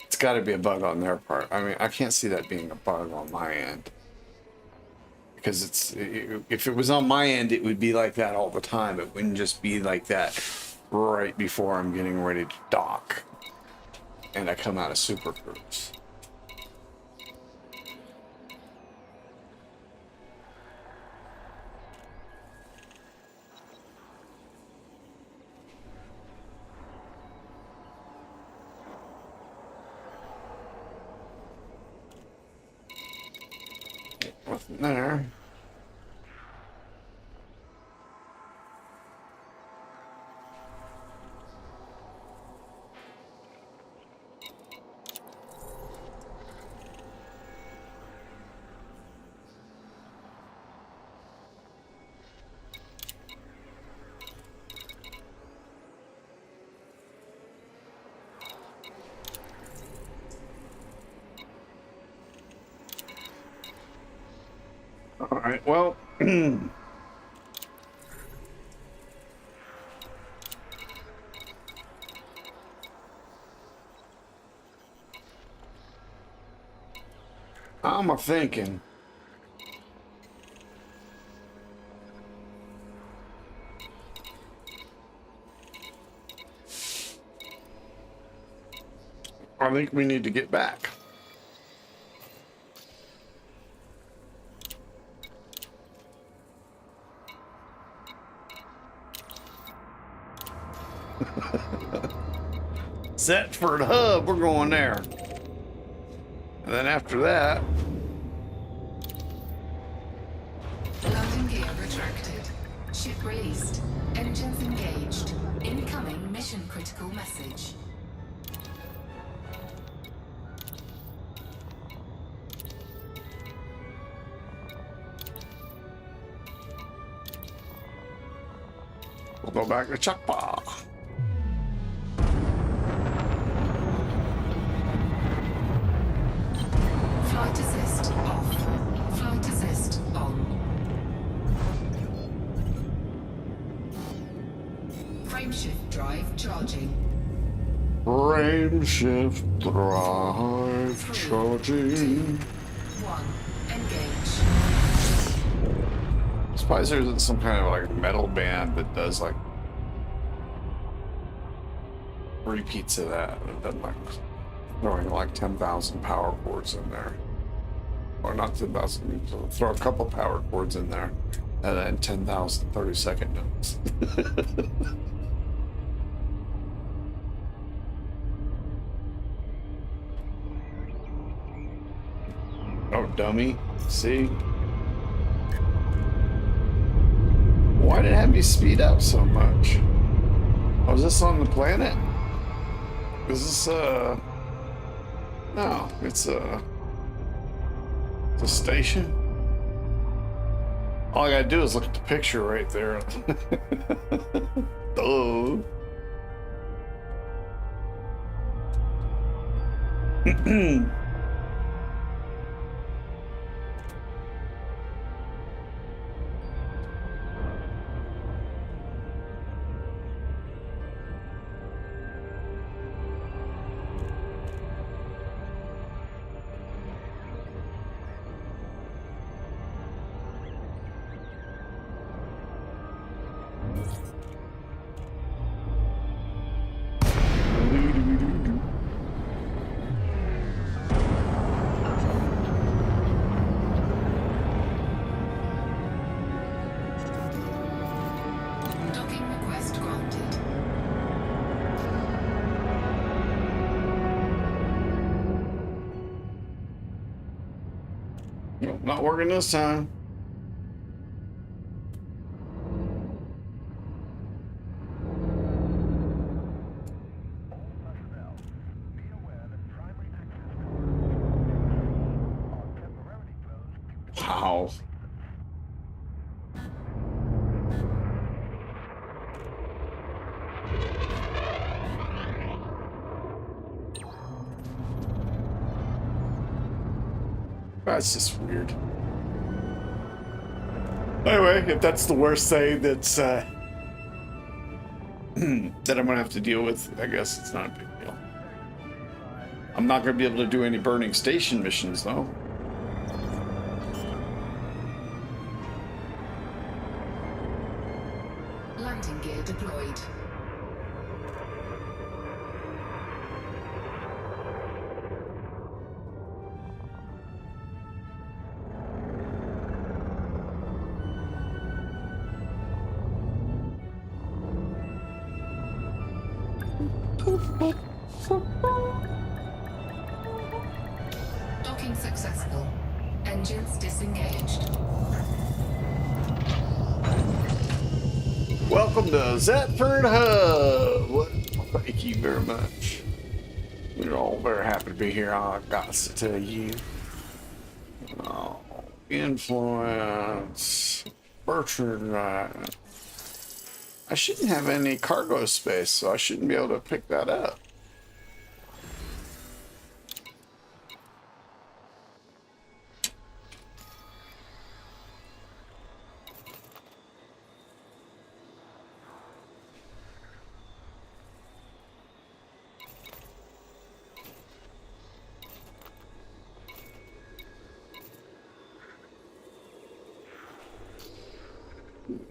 it's got to be a bug on their part. I mean, I can't see that being a bug on my end, because if it was on my end, it would be like that all the time. It wouldn't just be like that right before I'm getting ready to dock, and I come out of Super Cruise. Wasn't there. All right, well, I'm thinking. I think we need to get back. Setford Hub, we're going there. And then after that, assist. Engines engaged. Incoming mission critical message. We'll go back to Chakpa. Flight assist off. Flight assist on. Frameshift drive charging. Frame shift drive charging. 1. Engage. I suppose there isn't some kind of like metal band that does like repeats of that. It doesn't like throwing like 10,000 power chords in there. Or not 10,000, so throw a couple power chords in there and then 10,000 30-second notes. Oh, dummy. See? Why did it have me speed up so much? Oh, is this on the planet? Is this, no, it's a station? All I gotta do is look at the picture right there. Duh. Docking request granted. Nope, not working this time. Wow. That's just weird. Anyway, if that's the worst thing that's that I'm gonna have to deal with, I guess it's not a big deal. I'm not gonna be able to do any burning station missions though. Landing gear deployed. Docking successful. Engines disengaged. Welcome to Zetford Hub. What? Thank you very much. We're all very happy to be here. I got to tell you. Oh, influence. Bertrand. I shouldn't have any cargo space, so I shouldn't be able to pick that up.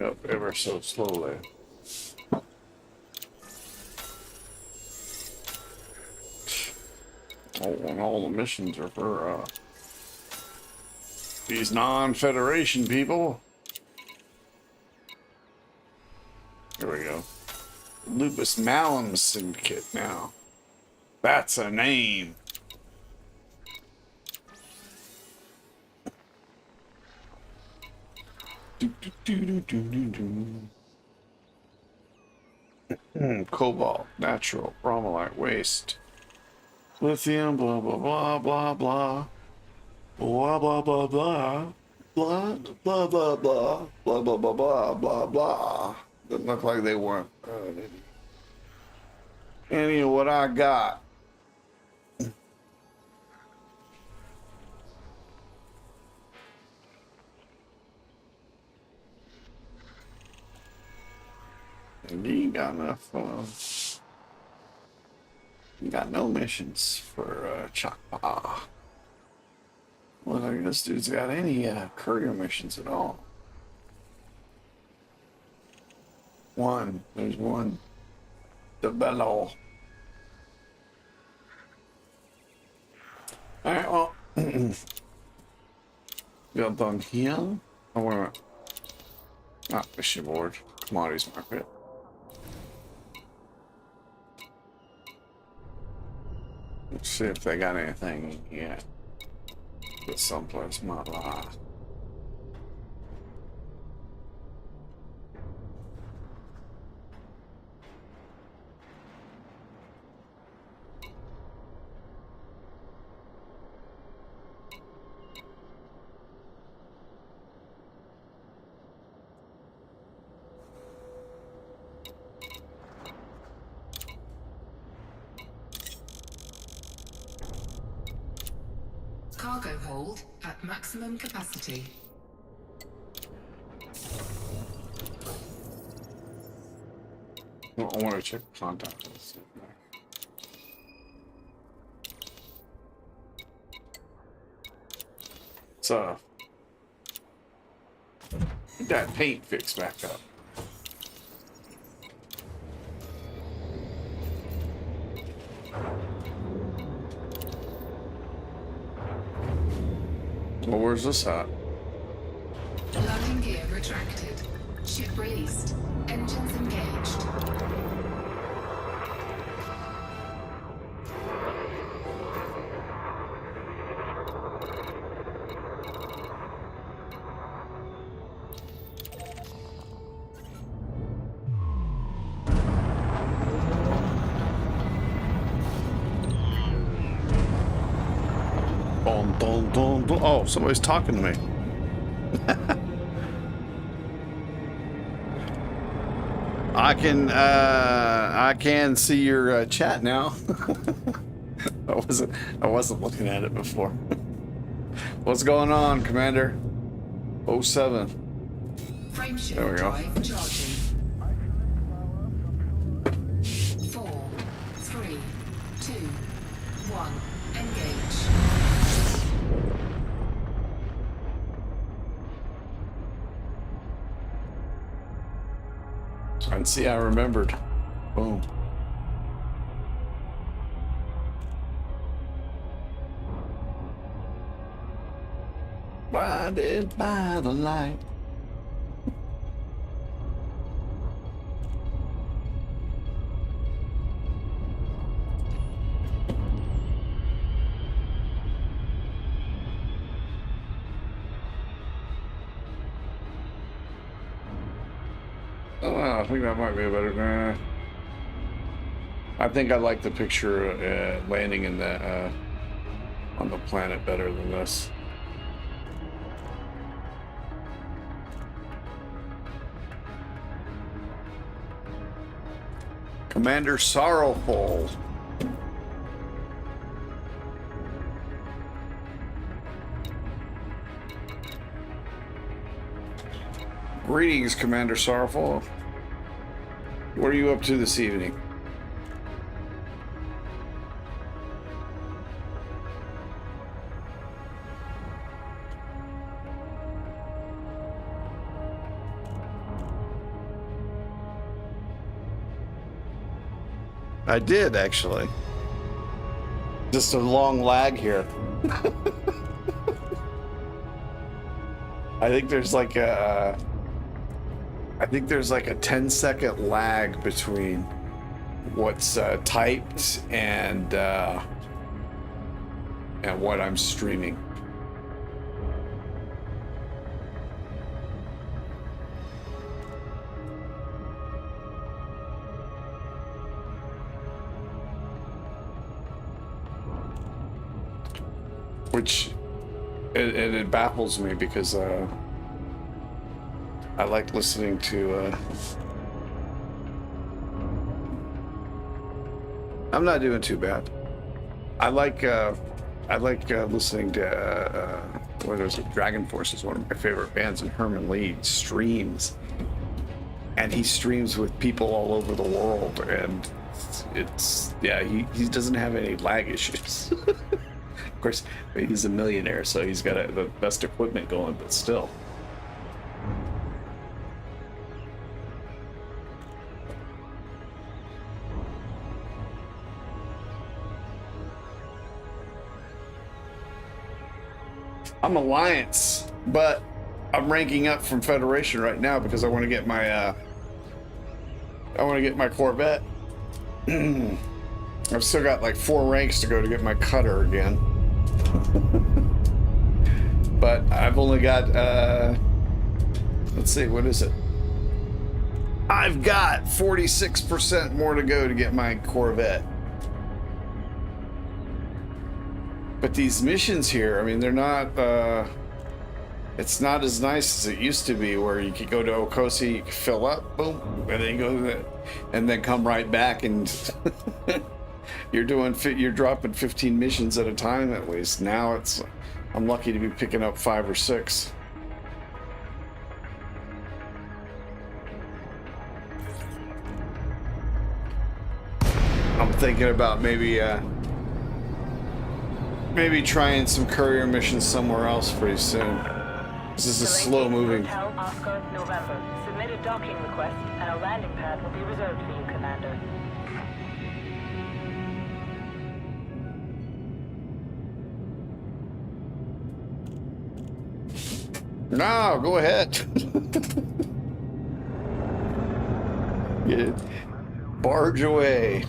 Up ever so slowly. Oh, and all the missions are for these non-Federation people. Here we go. Lupus Malum Syndicate now. That's a name. Do, do, do, do, do, do. Cobalt, natural, bromellite, waste, lithium, blah blah blah blah blah, blah blah blah blah, blah blah blah blah, blah blah blah blah blah blah. Doesn't look like they want any of what I got. And you ain't got enough. You got no missions for Chakpa. Well, I guess dude's got any courier missions at all. One. There's one. The Bello. Alright, well. Got done here. Oh, wait a minute. Ah, mission board. Commodities market. Let's see if they got anything yet. But someplace might lie. Cargo hold at maximum capacity. Well, I want to check contacts. So, get that paint fixed back up. Well, where's this at? Landing gear retracted. Ship released. Engines engaged. Dun, dun, dun, dun. Oh, somebody's talking to me. I can see your chat now. I wasn't looking at it before. What's going on, Commander? 07. Frameshift There we go. drive charging. 4, 3, 2, 1. Engage. And see, I remembered. Boom. Blinded by the light. Oh, I think that might be a better. I think I like the picture landing in the on the planet better than this. Commander Sorrowful. Greetings, Commander Sorrowful. What are you up to this evening? I did, actually. Just a long lag here. I think there's like a 10-second lag between what's typed and what I'm streaming. which it baffles me because I like listening to. I'm not doing too bad. I like listening to what is it? Dragon Force is one of my favorite bands, and Herman Lee streams, and he streams with people all over the world, and it's yeah, he doesn't have any lag issues. Of course, he's a millionaire, so he's got the best equipment going, but still. I'm Alliance, but I'm ranking up from Federation right now because I want to get my Corvette. I've still got like 4 ranks to go to get my cutter again. But I've only got let's see, what is it? I've got 46% more to go to get my Corvette. But these missions here, I mean, they're not, it's not as nice as it used to be, where you could go to Okosi, you could fill up, boom, and then you go to the, and then come right back, and you're dropping 15 missions at a time at least. Now it's, I'm lucky to be picking up 5 or 6. I'm thinking about maybe trying some courier missions somewhere else pretty soon. This is a slow moving. Hotel Oscar November. Submit a docking request and a landing pad will be reserved for you, Commander. No, go ahead. Barge away.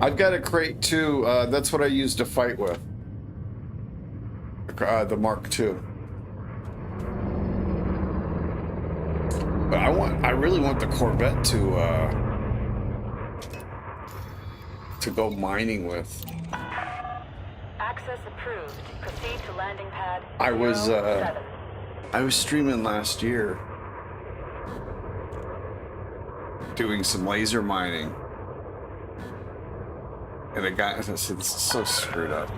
I've got a crate too. That's what I use to fight with. The Mark II. But I really want the Corvette to go mining with. Access approved. Proceed to landing pad. I was 07. I was streaming last year, doing some laser mining. And the guy, this is so screwed up.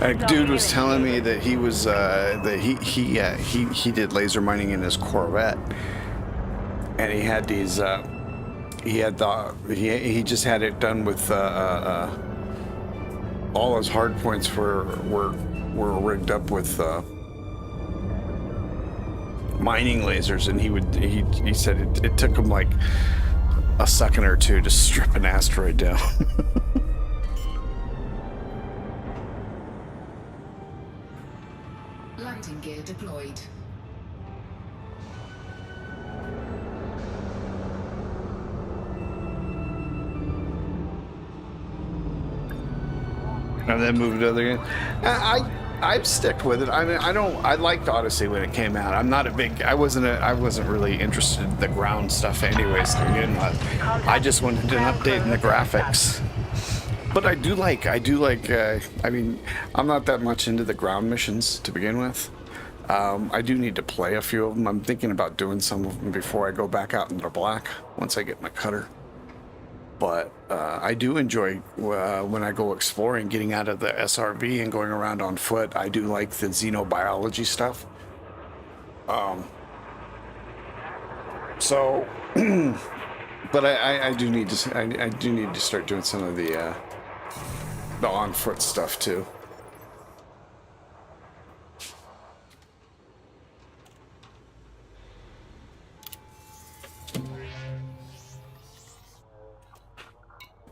A dude was telling me that he was that he did laser mining in his Corvette, and he had these he just had it done with all his hard points were rigged up with mining lasers, and he said it took him like a second or two to strip an asteroid down. Landing gear deployed. And then moved to other game. I've sticked with it. I mean, I liked Odyssey when it came out. I'm not a big. I wasn't really interested in the ground stuff anyways to begin with. I just wanted an update in the graphics. But I do like. I mean, I'm not that much into the ground missions to begin with. I do need to play a few of them. I'm thinking about doing some of them before I go back out into black once I get my cutter. But I do enjoy when I go exploring, getting out of the SRV and going around on foot. I do like the xenobiology stuff. So, but I do need to. I do need to start doing some of the on foot stuff too.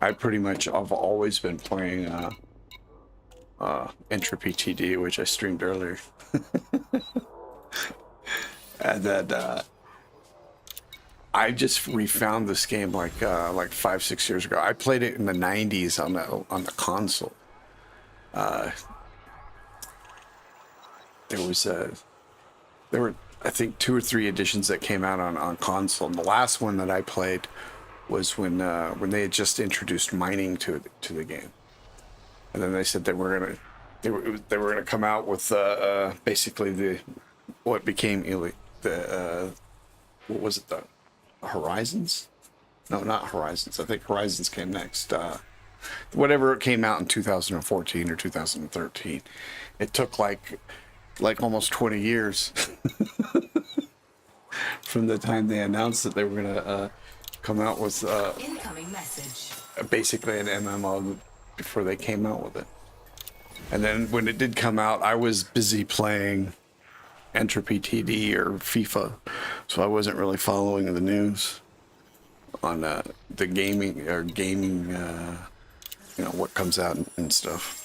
I pretty much have always been playing Entropy TD, which I streamed earlier. And then I just refound this game like 5-6 years ago. I played it in the 90s on the console. There were I think 2 or 3 editions that came out on console, and the last one that I played was when they had just introduced mining to the game, and then they said they were gonna come out with basically what became the what was it, the Horizons? No, not Horizons. I think Horizons came next. Whatever it came out in 2014 or 2013, it took like almost 20 years from the time they announced that they were gonna come out with Incoming message. basically an MMO before they came out with it. And then when it did come out, I was busy playing Entropy TD or FIFA, so I wasn't really following the news on the gaming what comes out and stuff.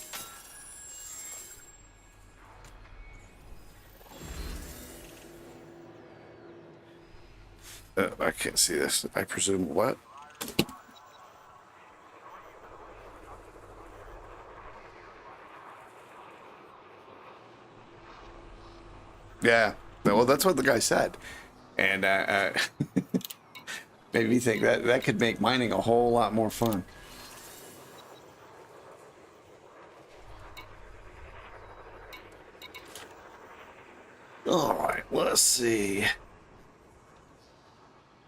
I can't see this. I presume what? Yeah, well, that's what the guy said, and made me think that could make mining a whole lot more fun. All right, let's see.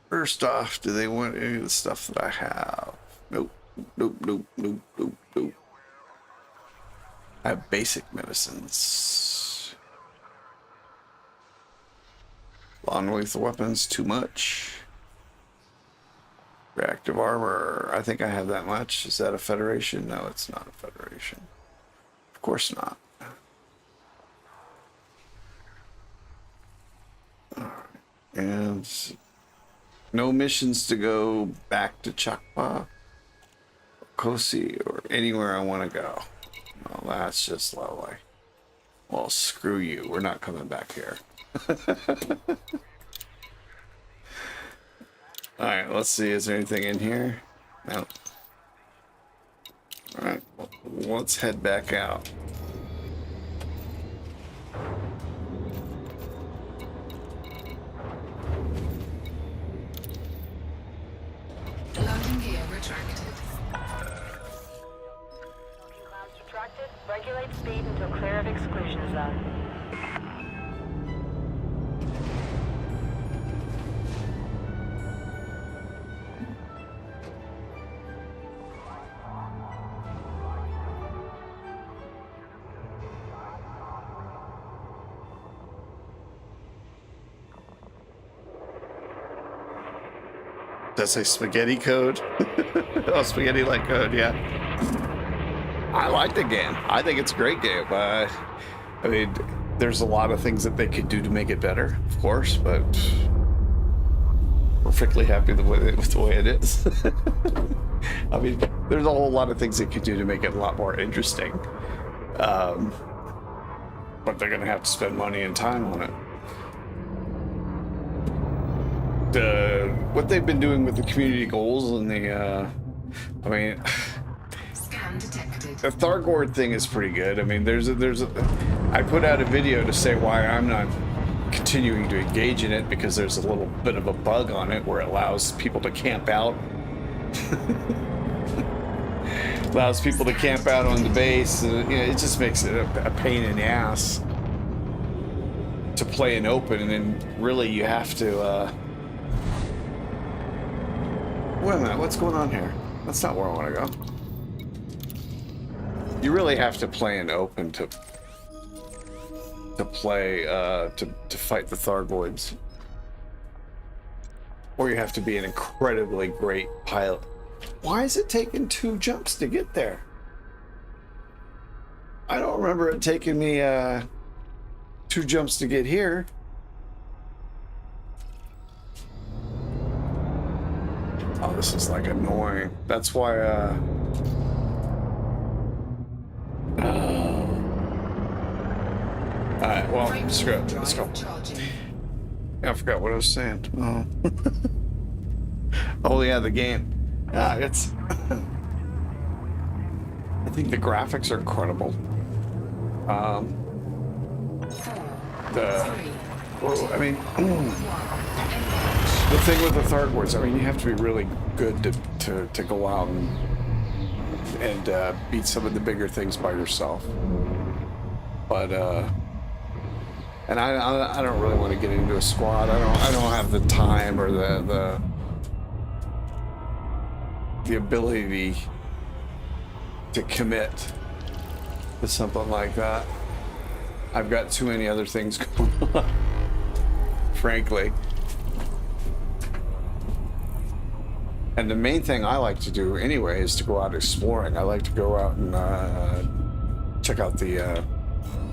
First off, do they want any of the stuff that I have? Nope, nope, nope, nope, nope, nope. I have basic medicines. Non-lethal weapons, too much. Reactive armor, I think I have that much. Is that a Federation? No, it's not a Federation. Of course not. Alright, and no missions to go back to Chakpa, Kosi, or anywhere I want to go. Well, that's just lovely. Well, screw you. We're not coming back here. Alright, let's see. Is there anything in here? No. Alright, well, let's head back out. Landing gear retracted. Docking clamps retracted. Regulate speed until clear of exclusion zone. Does that say spaghetti code? Oh, spaghetti like code, yeah. I like the game. I think it's a great game. I mean, there's a lot of things that they could do to make it better, of course, but perfectly happy with the way it is. I mean, there's a whole lot of things they could do to make it a lot more interesting. But they're going to have to spend money and time on it. What they've been doing with the community goals and the I mean, Scan detected. the Thargoid thing is pretty good. I mean, I put out a video to say why I'm not continuing to engage in it, because there's a little bit of a bug on it where it allows people to camp out. Allows people to camp out on the base. It just makes it a pain in the ass to play in open, and then really you have to wait a minute, what's going on here? That's not where I want to go. You really have to play in open to play to fight the Thargoids, or you have to be an incredibly great pilot. Why is it taking 2 jumps to get there? I don't remember it taking me 2 jumps to get here. Oh, this is like annoying. That's why alright, well, screw it. Let's go. Yeah, I forgot what I was saying. Oh, oh yeah, the game. Yeah, it's I think the graphics are incredible. I mean, the thing with the Thargoids, I mean, you have to be really good to go out and beat some of the bigger things by yourself. But and I don't really want to get into a squad. I don't have the time or the ability to commit to something like that. I've got too many other things going on, frankly. And the main thing I like to do anyway is to go out exploring. I like to go out and check out the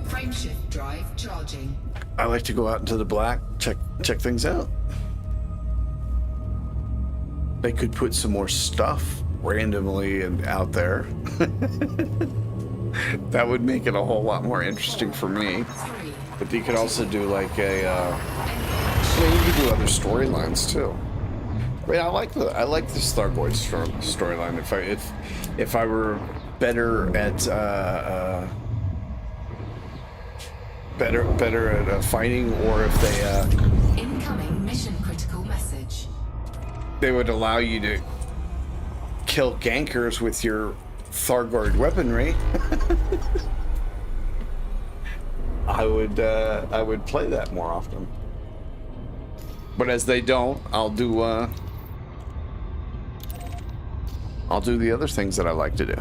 Frameshift drive charging. I like to go out into the black, check things out. They could put some more stuff randomly and out there. That would make it a whole lot more interesting for me. But you could also do like a you could do other storylines too. I mean, I like this Thargoid storyline. If I were better at better at fighting, or if they Incoming mission critical message. they would allow you to kill gankers with your Thargoid weaponry, I would play that more often. But as they don't, I'll do the other things that I like to do.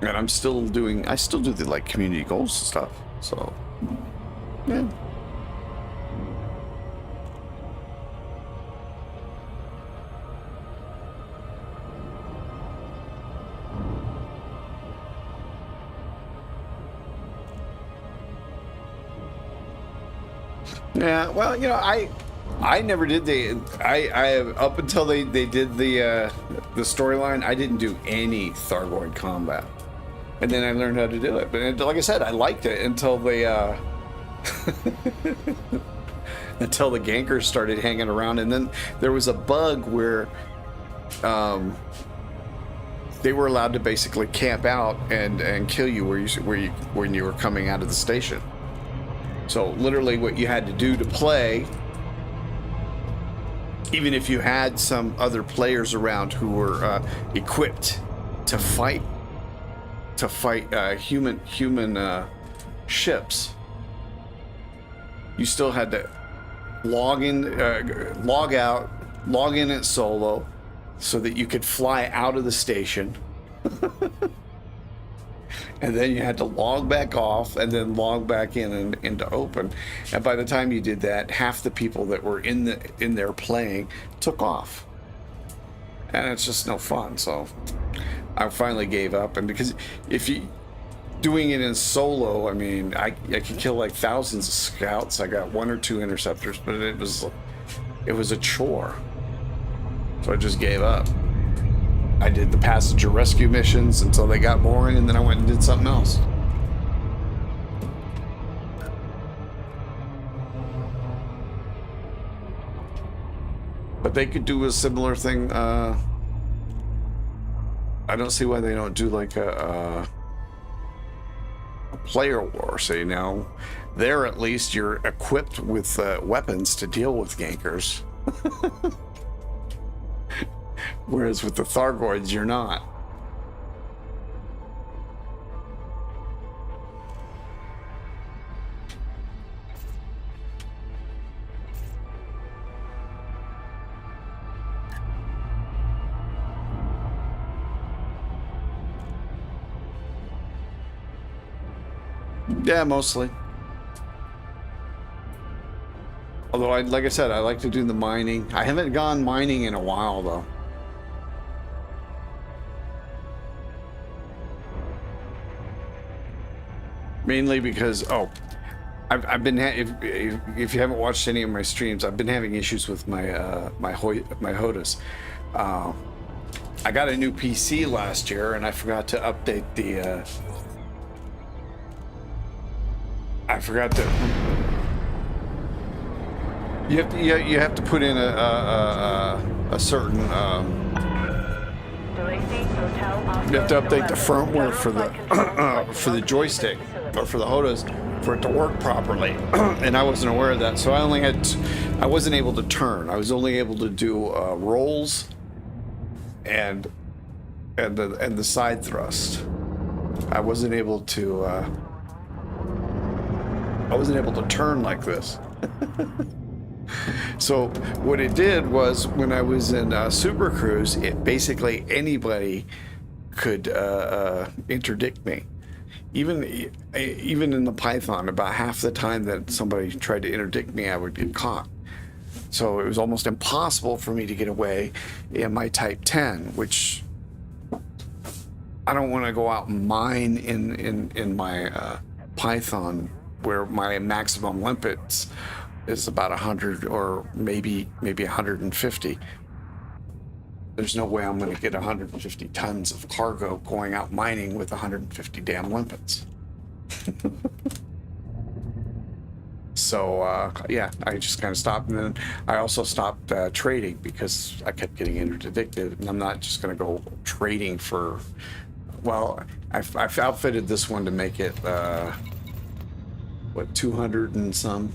And I still do the like community goals and stuff. So yeah. Yeah, well, you know, I never did I up until they did the storyline, I didn't do any Thargoid combat. And then I learned how to do it. But like I said, I liked it until they until the gankers started hanging around, and then there was a bug where they were allowed to basically camp out and kill you when you were coming out of the station. So literally what you had to do to play, even if you had some other players around who were equipped to fight human ships, you still had to log out, log in at solo, so that you could fly out of the station. And then you had to log back off and then log back in and into open. And by the time you did that, half the people that were in there playing took off. And it's just no fun. So I finally gave up. And because if you doing it in solo, I mean, I could kill like thousands of scouts. I got 1 or 2 interceptors, but it was a chore. So I just gave up. I did the passenger rescue missions until they got boring, and then I went and did something else. But they could do a similar thing. I don't see why they don't do like a player war. So, you know, there at least you're equipped with weapons to deal with gankers. Whereas with the Thargoids, you're not. Yeah, mostly. Although, like I said, I like to do the mining. I haven't gone mining in a while, though. Mainly because, I've been if you haven't watched any of my streams, I've been having issues with my my HOTAS. I got a new PC last year, and I forgot to update the. I forgot to. You have to put in a certain. DeLacy, You have to update the firmware for the for the joystick or for the HOTAS for it to work properly, and I wasn't aware of that. So I only had I wasn't able to turn. I was only able to do rolls and the side thrust. I wasn't able to turn like this. So what it did was, when I was in Super Cruise, it basically anybody could interdict me. Even in the Python, about half the time that somebody tried to interdict me, I would get caught. So it was almost impossible for me to get away in my Type 10, which I don't want to go out and mine in my Python, where my maximum limpets is about 100 or maybe 150. There's no way I'm going to get 150 tons of cargo going out mining with 150 damn limpets. So yeah, I just kind of stopped, and then I also stopped trading because I kept getting interdicted, and I'm not just going to go trading for. Well, I've outfitted this one to make it what, 200 and some.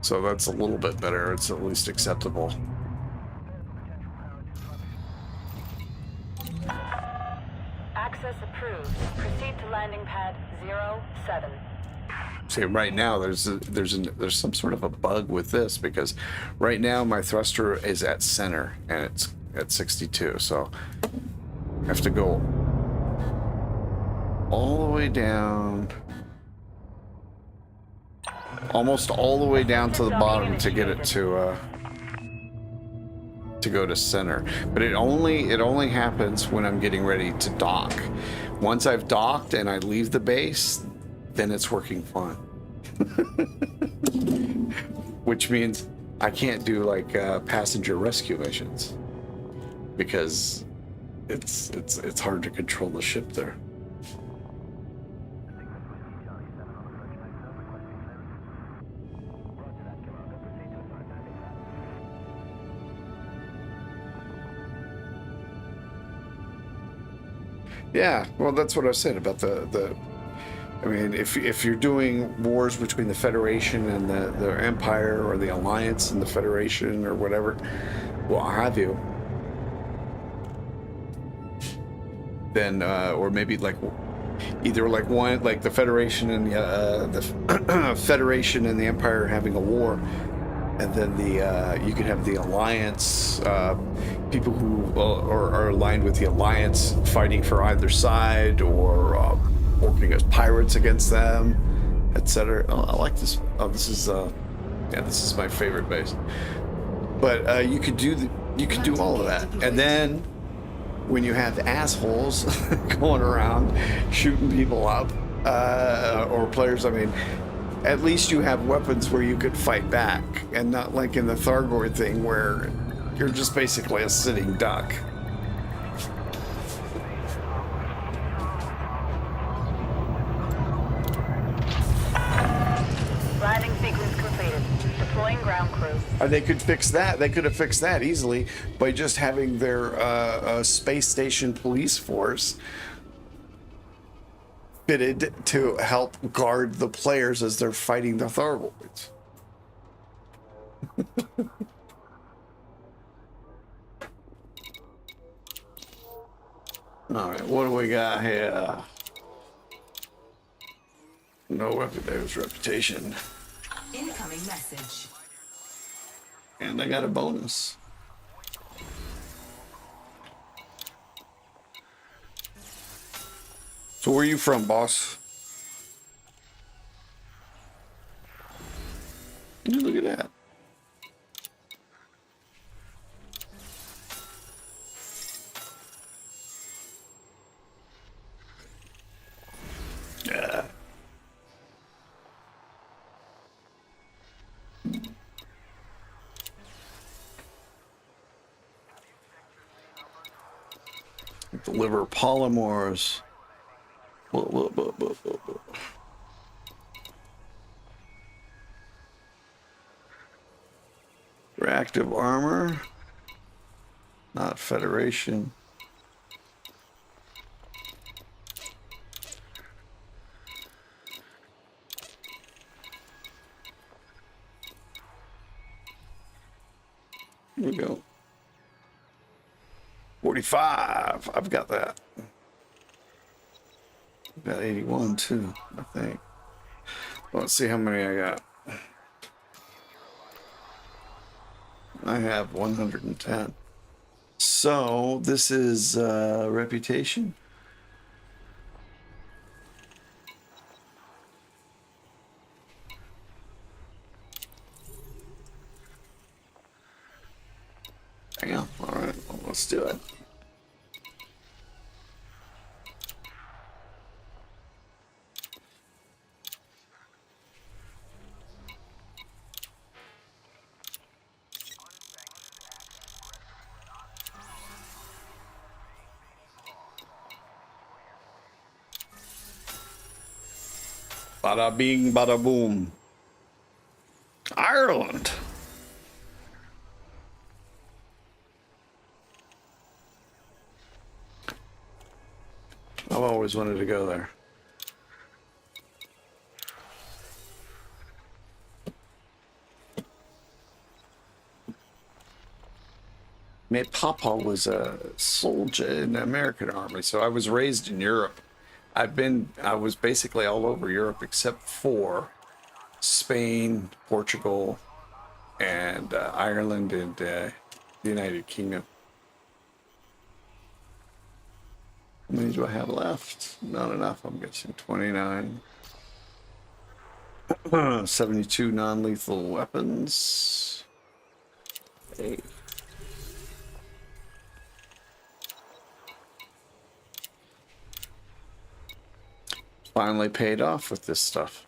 So that's a little bit better. It's at least acceptable. Access approved. Proceed to landing pad 07. See, right now there's some sort of a bug with this, because right now my thruster is at center and it's at 62. So I have to go all the way down, almost all the way down to the bottom to get it to go to center. But it only happens when I'm getting ready to dock. Once I've docked and I leave the base, then it's working fine. Which means I can't do like passenger rescue missions, because it's hard to control the ship there. Yeah, well, that's what I said about the I mean, if you're doing wars between the Federation and the Empire, or the Alliance and the Federation, or whatever, well, have you, then or maybe like either like one, like the Federation and the Federation and the Empire having a war, and then the you could have the Alliance, people who are aligned with the Alliance fighting for either side, or working as pirates against them, etc. Oh, I like this. Oh, this is yeah, this is my favorite base. But you could do all of that, and then when you have assholes going around shooting people up, or players, I mean, at least you have weapons where you could fight back, and not like in the Thargoid thing where you're just basically a sitting duck. Landing sequence completed. Deploying ground crew. And they could fix that. They could have fixed that easily by just having their space station police force fitted to help guard the players as they're fighting the Thargoids. All right, what do we got here? No weapon, there's reputation. Incoming message. And I got a bonus. So where are you from, boss? Look at that. Yeah. Deliver polymers. Reactive armor. Not Federation. 45. I've got that. I've got 81 too, I think. Let's see how many I got. I have 110. So this is reputation. Hang on. All right, well, let's do it. Bada bing, bada boom. Ireland. I've always wanted to go there. My papa was a soldier in the American Army, so I was raised in Europe. I was basically all over Europe except for Spain, Portugal, and Ireland and the United Kingdom. How many do I have left? Not enough, I'm guessing. 29. 72 non-lethal weapons. 8. Finally paid off with this stuff.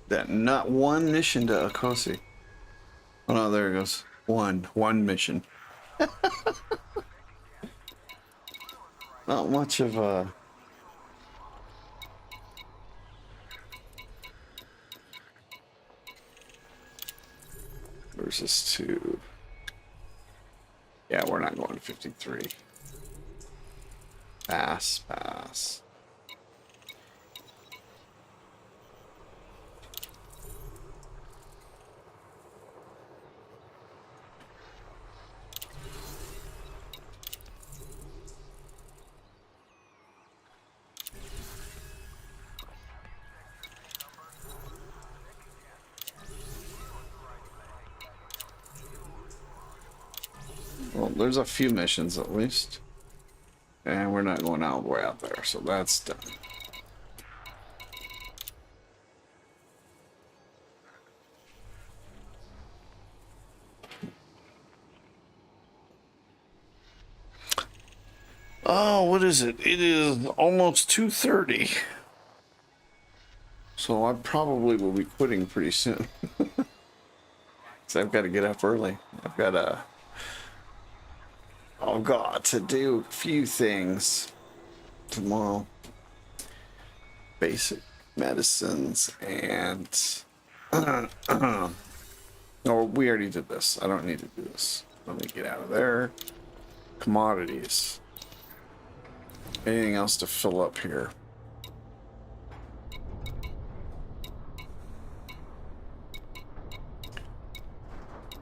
That not one mission to Akosi. Oh no, there it goes. One mission. Not much of a versus 2. Yeah, we're not going to 53. Pass. Well, there's a few missions at least. And we're not going all the way out there, so that's done. Oh, what is it? It is almost 2:30. So I probably will be quitting pretty soon. Because I've got to get up early. I've got to do a few things tomorrow. Basic medicines and... oh, we already did this. I don't need to do this. Let me get out of there. Commodities. Anything else to fill up here?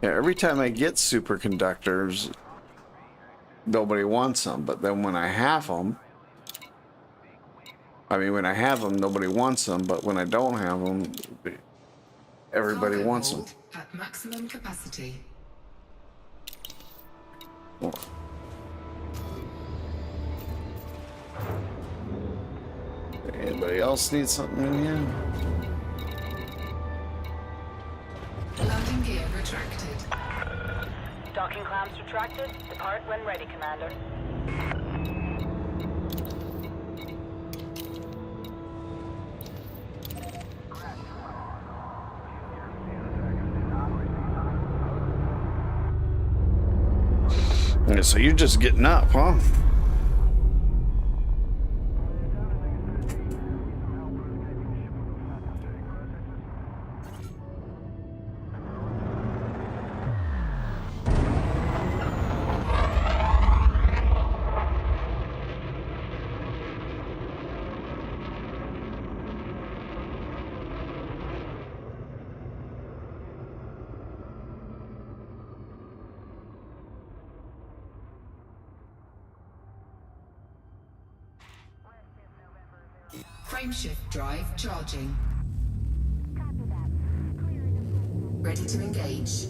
Yeah, every time I get superconductors, nobody wants them. But then when I have them, nobody wants them. But when I don't have them, everybody wants them. At maximum capacity. Oh. Anybody else need something in here? Landing gear retracted. Docking clamps retracted. Depart when ready, Commander. Yeah, so you're just getting up, huh? Frameshift drive charging. Ready to engage.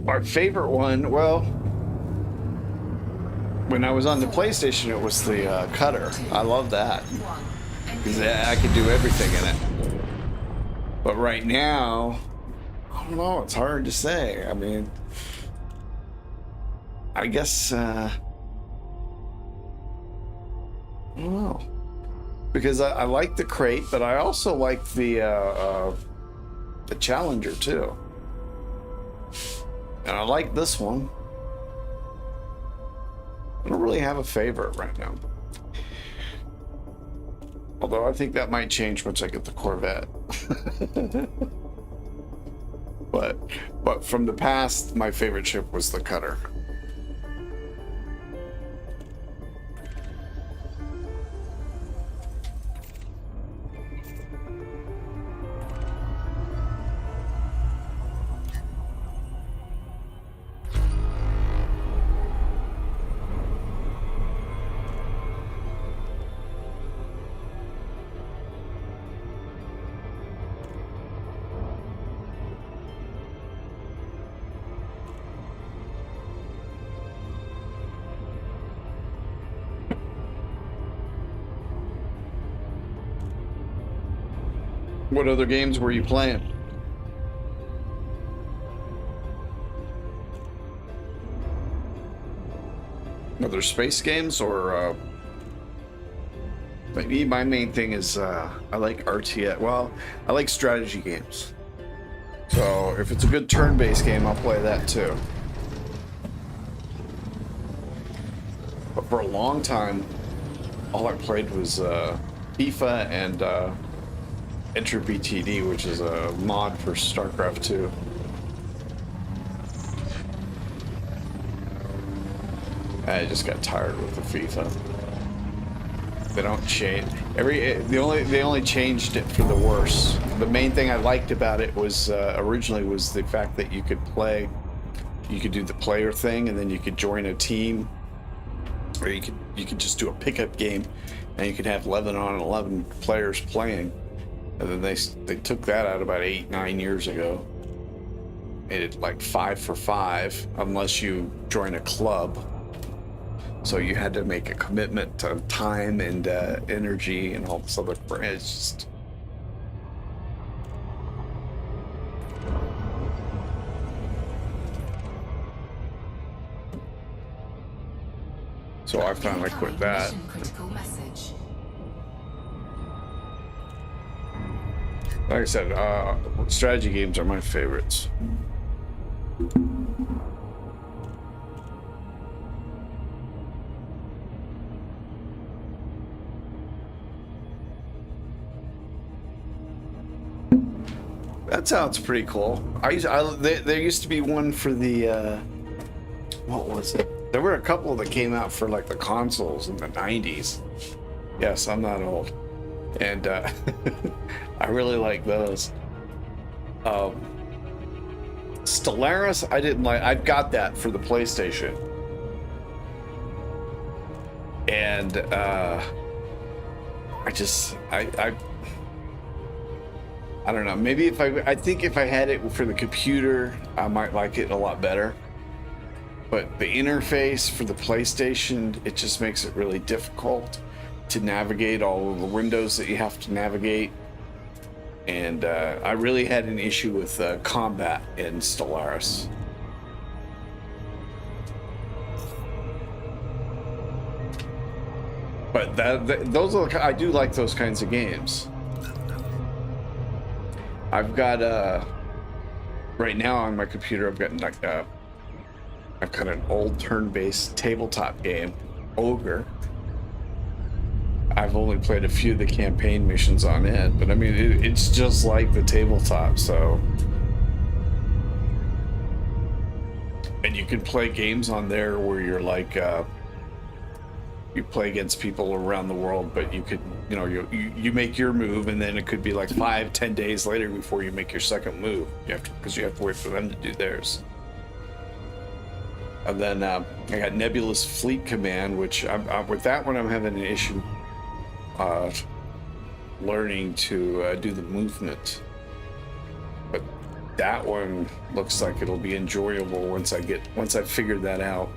My favorite one, well, when I was on the PlayStation, it was the cutter. I love that. Because I could do everything in it. But right now, I don't know, it's hard to say. I mean, I guess, I don't know. Because I like the crate, but I also like the Challenger too. And I like this one. I don't really have a favorite right now. Although I think that might change once I get the Corvette. But from the past, my favorite ship was the cutter. What other games were you playing? Other space games, or maybe my main thing is I like RTS. Well, I like strategy games. So if it's a good turn-based game, I'll play that too. But for a long time, all I played was FIFA and Enter BTD, which is a mod for StarCraft 2. I just got tired with the FIFA. They don't change they only changed it for the worse. The main thing I liked about it was originally was the fact that you could do the player thing, and then you could join a team, or you could just do a pickup game, and you could have 11 on 11 players playing. And then they took that out about 8-9 years ago. Made it like 5 for 5, unless you join a club. So you had to make a commitment to time and energy and all this other. It's just. So I finally quit that. Like I said, strategy games are my favorites. That sounds pretty cool. There used to be one for the, what was it? There were a couple that came out for like the consoles in the 90s. Yes, I'm not old. And I really like those. Stellaris, I didn't like. I've got that for the PlayStation. And I don't know. Maybe I think if I had it for the computer, I might like it a lot better. But the interface for the PlayStation, it just makes it really difficult to navigate all of the windows that you have to navigate. And I really had an issue with combat in Stellaris. But those are I do like those kinds of games. I've got right now on my computer, I've got like I've got an old turn-based tabletop game, Ogre. I've only played a few of the campaign missions on it, but I mean, it's just like the tabletop, so. And you can play games on there where you're like, you play against people around the world, but you could, you know, you make your move, and then it could be like 5-10 days later before you make your second move. Because you have to wait for them to do theirs. And then I got Nebulous Fleet Command, which with that one I'm having an issue learning to do the movement. But that one looks like it'll be enjoyable once I figure that out.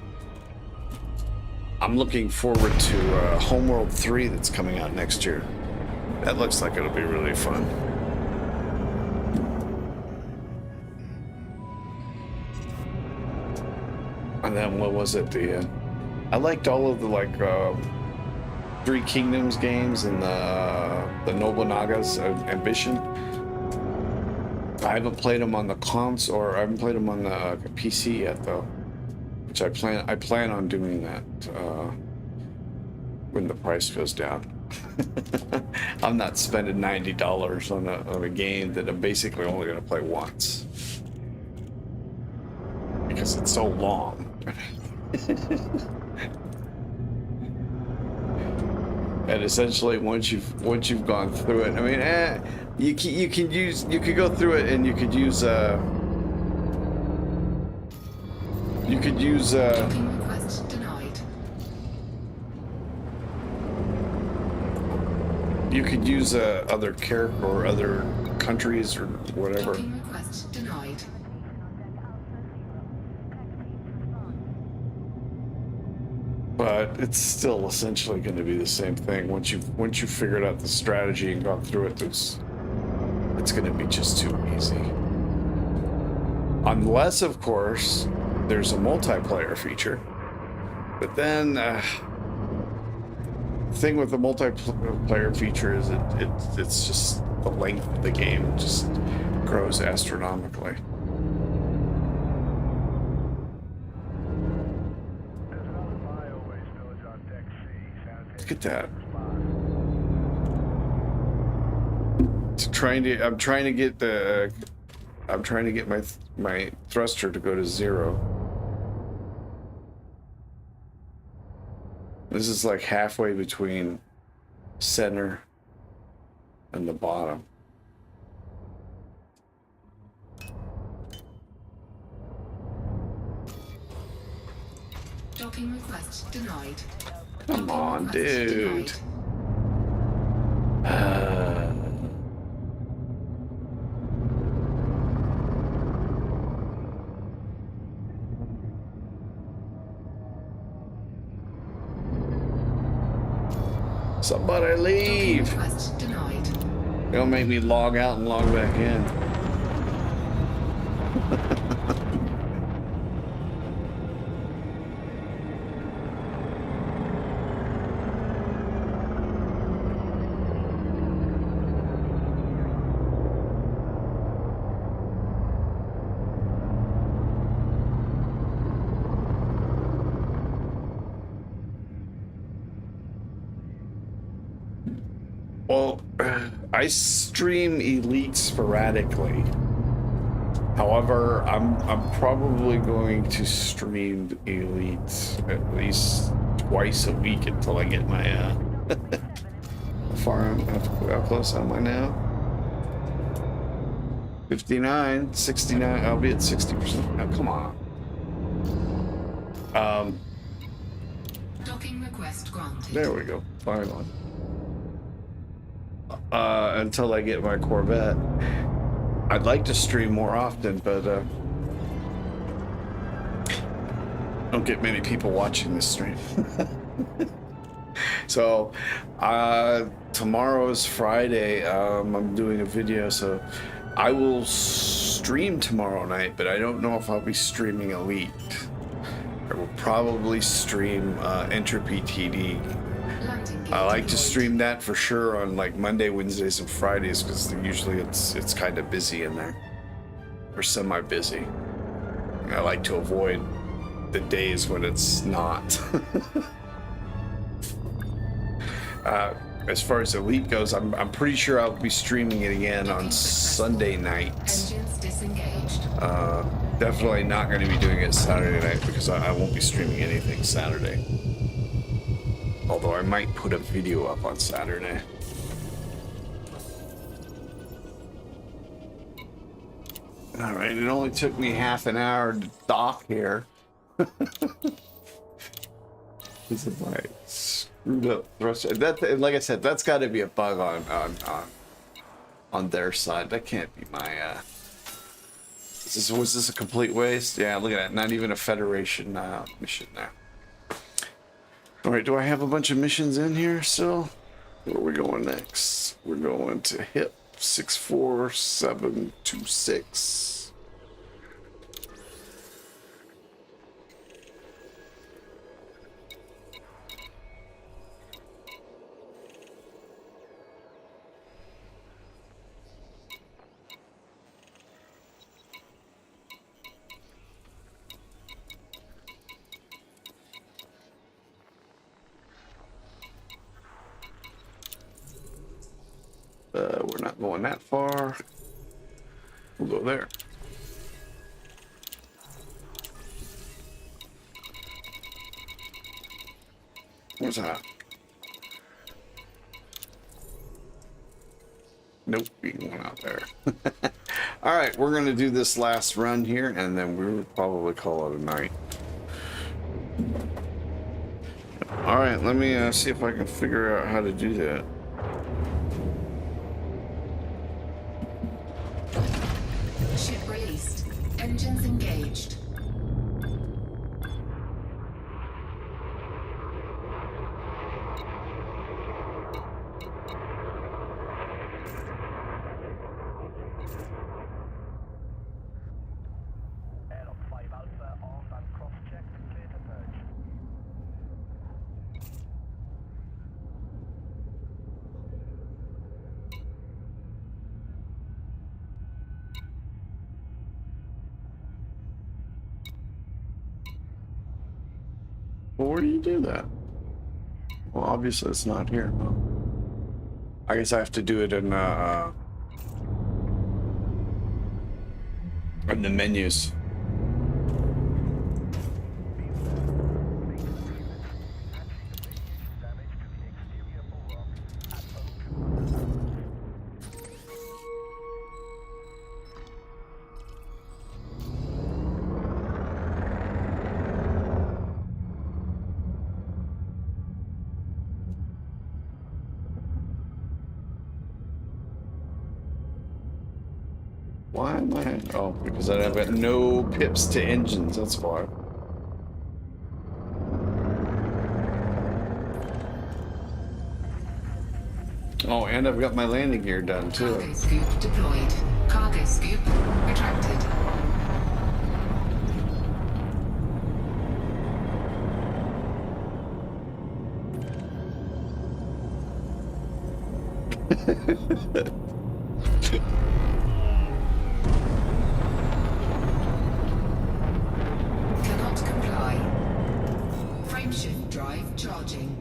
I'm looking forward to Homeworld 3 that's coming out next year. That looks like it'll be really fun. And then what was it? I liked all of the Three Kingdoms games and the Nobunaga's Ambition. I haven't played them on the console, or I haven't played them on the PC yet though. Which I plan on doing that when the price goes down. I'm not spending $90 on a game that I'm basically only going to play once because it's so long. And essentially, once you've gone through it, I mean, you could go through it, and you could use Docking request denied. other character or other countries or whatever. Docking request denied. But it's still essentially going to be the same thing. Once you've figured out the strategy and gone through it, it's going to be just too easy. Unless, of course, there's a multiplayer feature. But then, the thing with the multiplayer feature is it's just the length of the game just grows astronomically. Look at that. I'm trying to get my thruster to go to 0. This is like halfway between center and the bottom. Docking request denied. Come on, dude. Somebody leave. Request denied. Don't make me log out and log back in. Well, I stream Elite sporadically. However, I'm probably going to stream Elite at least twice a week until I get my how close am I now? 59, 69. I'll be at 60%. Now, come on. Docking request granted. There we go. Finally. Until I get my Corvette. I'd like to stream more often, but don't get many people watching this stream. So tomorrow is Friday. I'm doing a video, so I will stream tomorrow night, but I don't know if I'll be streaming Elite. I will probably stream Entropy TD. I like to stream that for sure on like Monday, Wednesdays, and Fridays because usually it's kind of busy in there, or semi-busy. I like to avoid the days when it's not. As far as Elite goes, I'm pretty sure I'll be streaming it again on Sunday nights. Engines disengaged. Definitely not going to be doing it Saturday night because I won't be streaming anything Saturday. Although I might put a video up on Saturday. All right, it only took me half an hour to dock here. This is my screwed up thruster. That, like I said, that's got to be a bug on their side. That can't be my. Was this a complete waste? Yeah, look at that. Not even a Federation mission there. All right, do I have a bunch of missions in here still? Where are we going next? We're going to HIP 64726. We're not going that far. We'll go there. What's that? Nope, we can go out there. All right, we're gonna do this last run here, and then we'll probably call it a night. All right, let me see if I can figure out how to do that. Ship released. Engines engaged. Well, where do you do that? Well, obviously it's not here. Huh? I guess I have to do it in the menus. Why am I? Oh, because I've got no pips to engines, that's why. Oh, and I've got my landing gear done too. Cargo scoop deployed. Cargo scoop retracted. Cannot comply. Frameshift drive charging.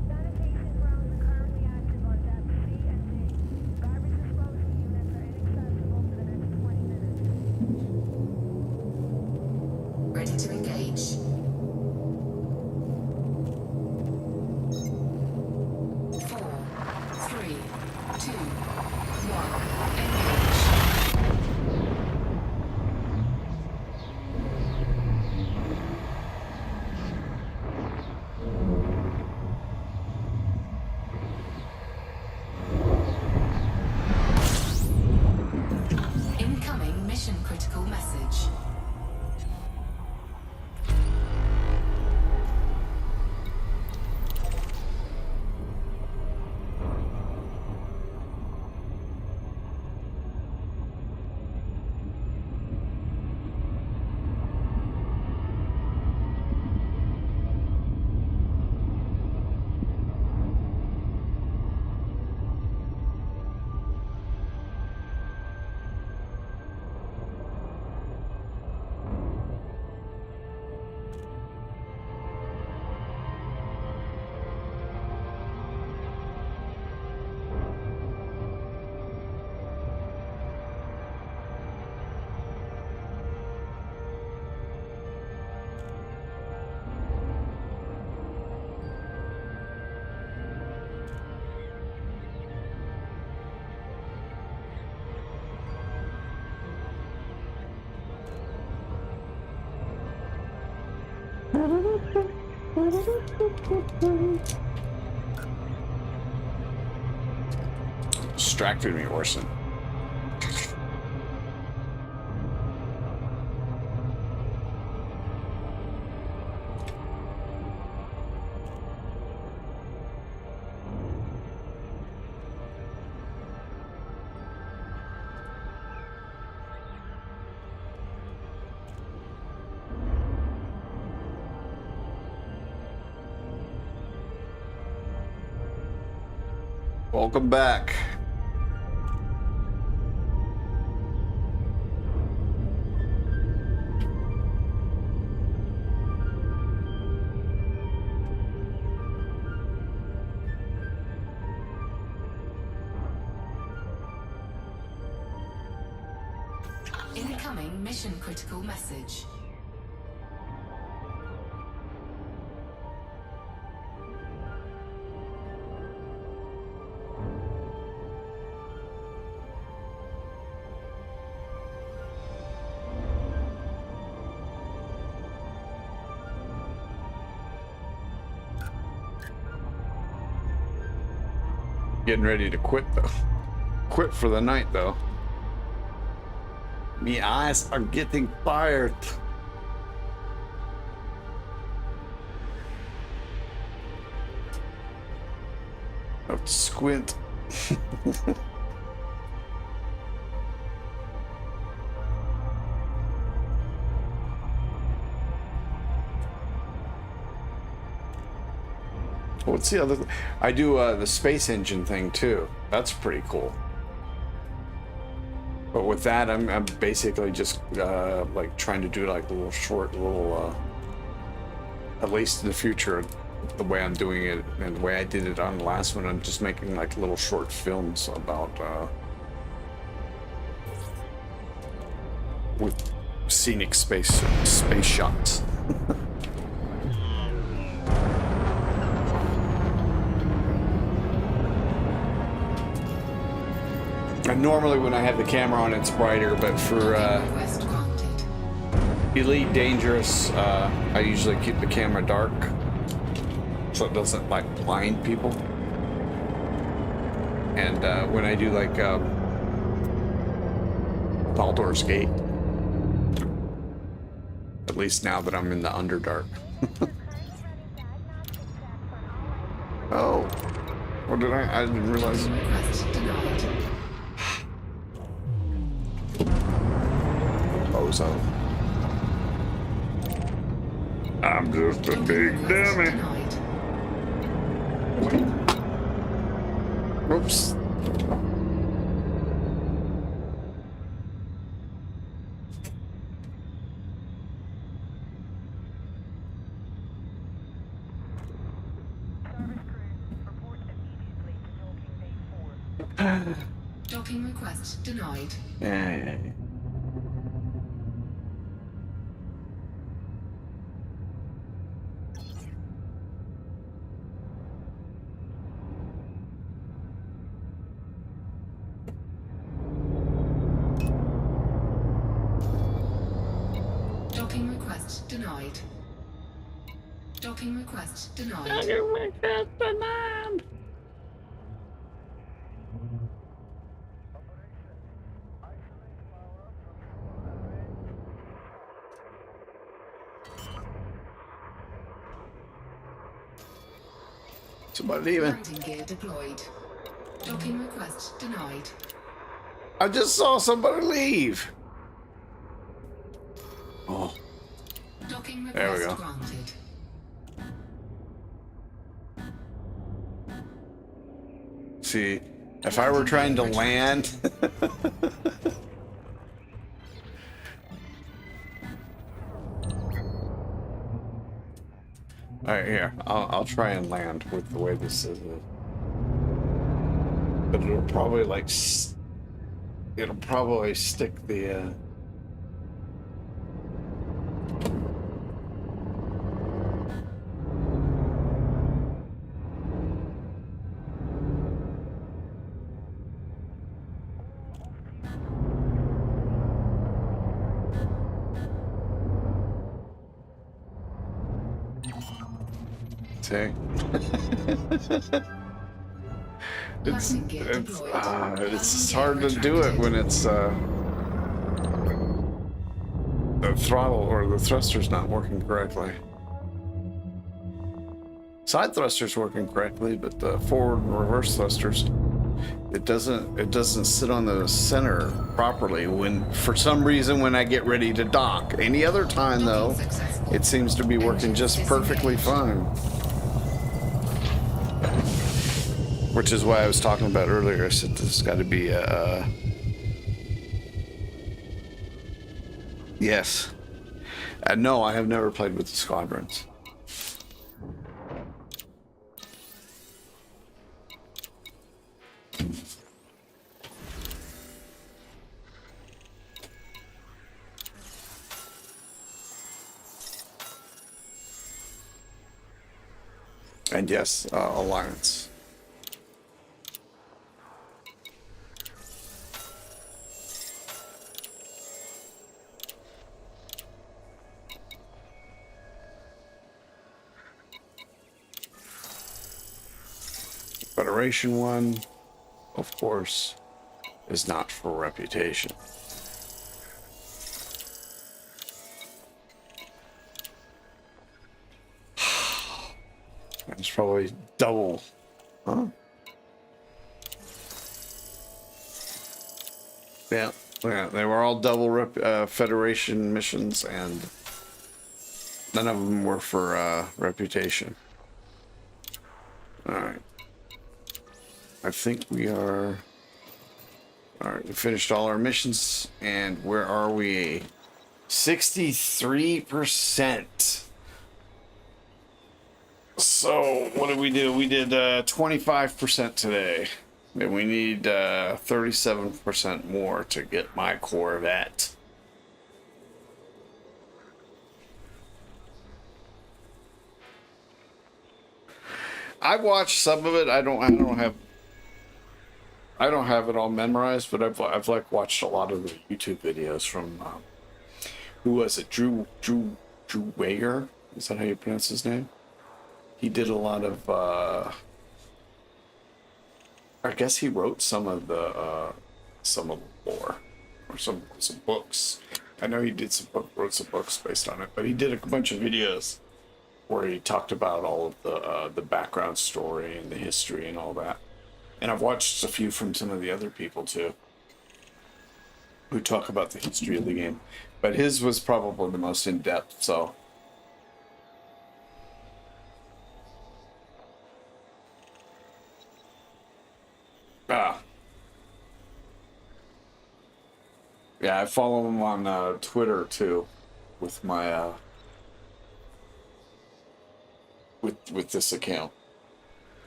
Sanitation grounds are currently active on depth C and D. Garbage disposal units are inaccessible for the next 20 minutes. Ready to engage. 4, 3, Distracted me, Orson. Welcome back. Incoming mission critical message. Getting ready to quit though. Quit for the night though. Me eyes are getting tired. I have to squint. What's the other thing? I do the space engine thing too. That's pretty cool. But with that, I'm basically just like trying to do like a little short, at least in the future, the way I'm doing it and the way I did it on the last one, I'm just making like little short films about with scenic space shots. And normally when I have the camera on, it's brighter, but for Request granted. Elite Dangerous, I usually keep the camera dark so it doesn't like blind people. And when I do like Baldur's Gate, at least now that I'm in the Underdark. Oh, what did I didn't realize. Request denied. Bozo. I'm just a big Request dummy. denied. Oops. Docking request denied. Yeah. Docking request denied. Docking request denied. Somebody leaving. Landing gear deployed. Docking request denied. I just saw somebody leave. Oh, Docking There we request go. granted. see, if I were trying to land. Alright, here. I'll try and land with the way this is. But it'll probably like it'll probably stick the hey? Landing gear deployed. It's hard to do it when it's the throttle or the thruster's not working correctly. Side thrusters working correctly, but the forward and reverse thrusters, it doesn't sit on the center properly when, for some reason, when I get ready to dock. Any other time though, it seems to be working just perfectly fine. Which is why I was talking about earlier. I said there's got to be a yes. No, I have never played with the squadrons. And yes, Alliance. Federation one, of course, is not for reputation. It's probably double, huh? Yeah, they were all double Federation missions, and none of them were for reputation. All right. I think we are... Alright, we finished all our missions, and where are we? 63%. So, what did we do? We did 25% today. And we need 37% more to get my Corvette. I've watched some of it. I don't have it all memorized, but I've like watched a lot of the YouTube videos from who was it? Drew Wager? Is that how you pronounce his name? He did a lot of I guess he wrote some of the lore or some books. I know he did wrote some books based on it, but he did a bunch of videos where he talked about all of the background story and the history and all that. And I've watched a few from some of the other people too, who talk about the history of the game. But his was probably the most in-depth, so. Yeah, I follow him on Twitter too, with my with this account.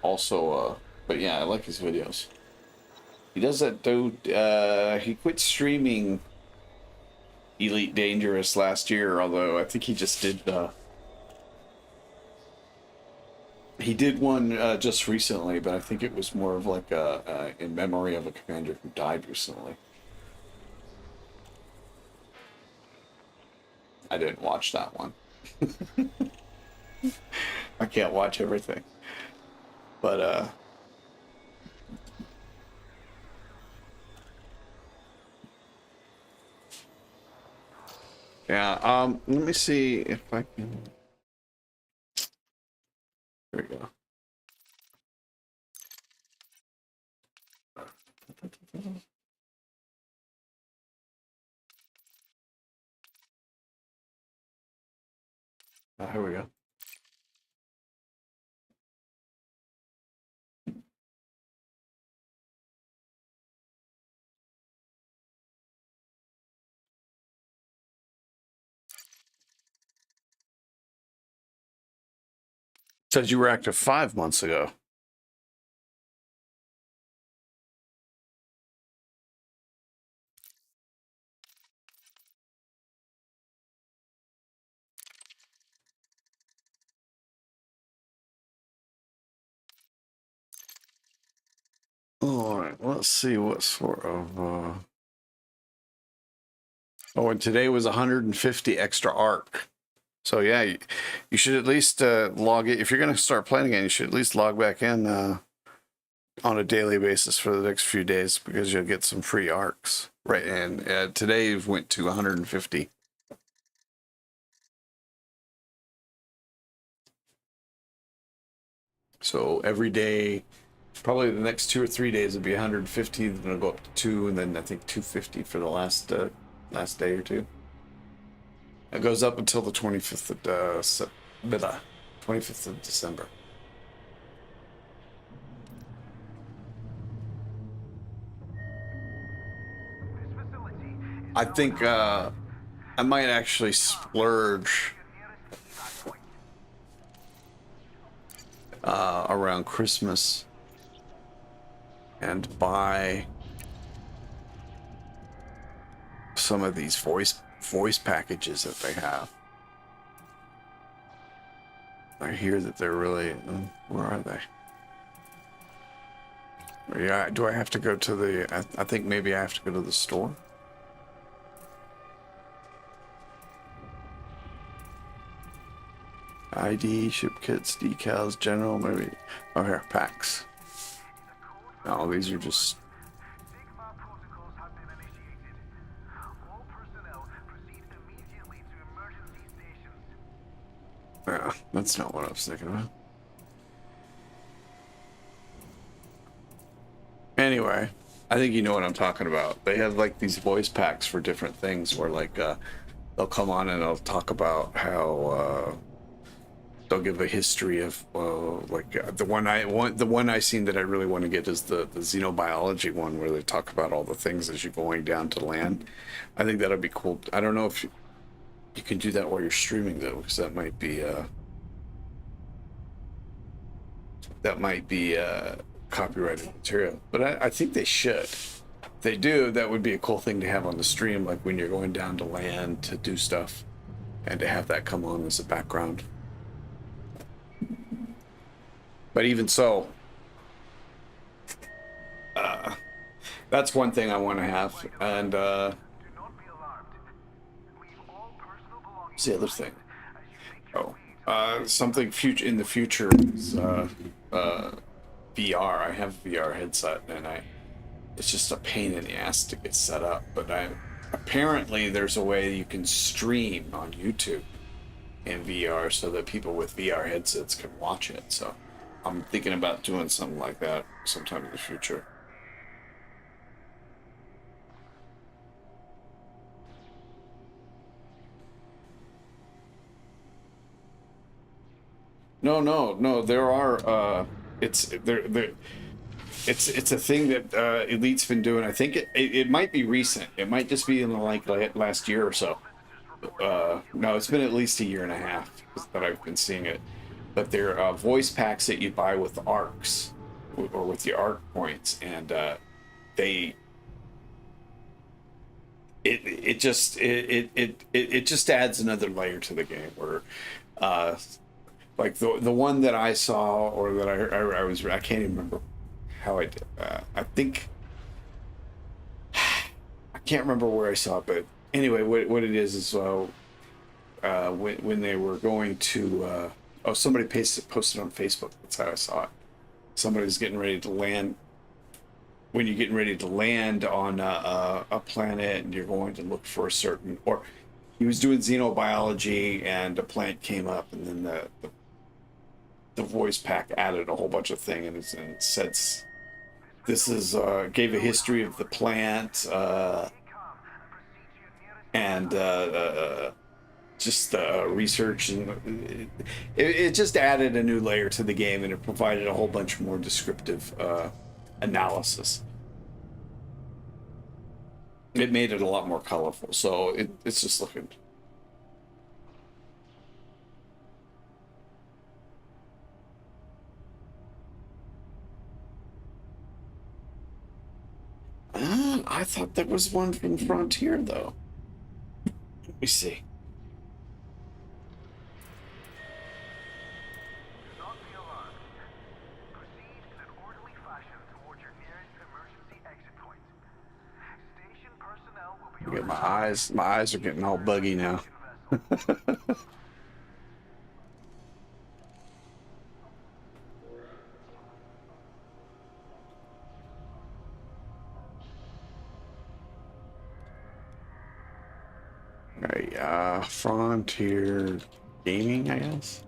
Also, but yeah, I like his videos. He does that dude. He quit streaming Elite Dangerous last year, although I think he just did. He did one just recently, but I think it was more of like in memory of a commander who died recently. I didn't watch that one. I can't watch everything, but yeah. Let me see if I can. There we go. Here we go. Says you were active 5 months ago. All right, let's see what sort of. Oh, and today was 150 extra arc. So yeah, you should at least log it. If you're going to start playing again, you should at least log back in on a daily basis for the next few days, because you'll get some free arcs. Right, and today went to 150. So every day, probably the next 2 or 3 days, it'll be 150. Then it'll go up to 2, and then I think 250 for the last day or two. It goes up until the 25th of 25th of December. I think I might actually splurge around Christmas and buy some of these voice packages that they have. I hear that they're really, where are they? Yeah, do I have to go to the, I think maybe I have to go to the store. ID, ship kits, decals, general, maybe. Oh, here, packs. No, these are just. Yeah, that's not what I was thinking about. Anyway, I think you know what I'm talking about. They have like these voice packs for different things where like they'll come on and they'll talk about how they'll give a history of the one I seen that I really want to get is the xenobiology one, where they talk about all the things as you're going down to land. I think that'll be cool. I don't know if you can do that while you're streaming though, because that might be copyrighted material, but I think they should. If they do, that would be a cool thing to have on the stream, like when you're going down to land to do stuff, and to have that come on as a background. But even so, that's one thing I want to have. And what's the other thing? Oh, something future in the future is VR. I have a VR headset, and it's just a pain in the ass to get set up. But apparently there's a way you can stream on YouTube in VR so that people with VR headsets can watch it. So I'm thinking about doing something like that sometime in the future. No. There are. It's a thing that Elite's been doing. I think it might be recent. It might just be in the last year or so. No, it's been at least a year and a half that I've been seeing it. But they're voice packs that you buy with arcs or with your arc points, and it just adds another layer to the game. Where like the one that I saw, or that I can't even remember how I did. I think I can't remember where I saw it, but anyway, what it is when they were going to somebody posted on Facebook. That's how I saw it. Somebody's getting ready to land. When you're getting ready to land on a planet, and you're going to look for a certain, or he was doing xenobiology, and a plant came up, and then the voice pack added a whole bunch of things, and it said this is gave a history of the plant, and just research, and it just added a new layer to the game, and it provided a whole bunch more descriptive analysis. It made it a lot more colorful, so it's just looking. I thought that was one from Frontier, though. Let me see. Get my eyes are getting all buggy now. Okay, Frontier Gaming, I guess.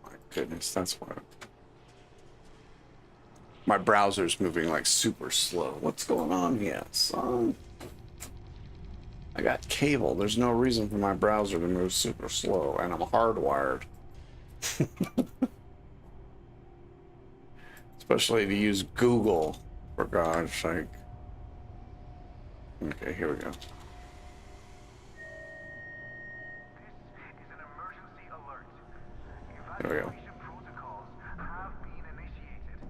My goodness, that's why my browser's moving like super slow. What's going on here, son? I got cable. There's no reason for my browser to move super slow, and I'm hardwired. Especially to use Google, for God's sake. Okay, here we go. This is an emergency alert. There we go. Evacuation protocols have been initiated.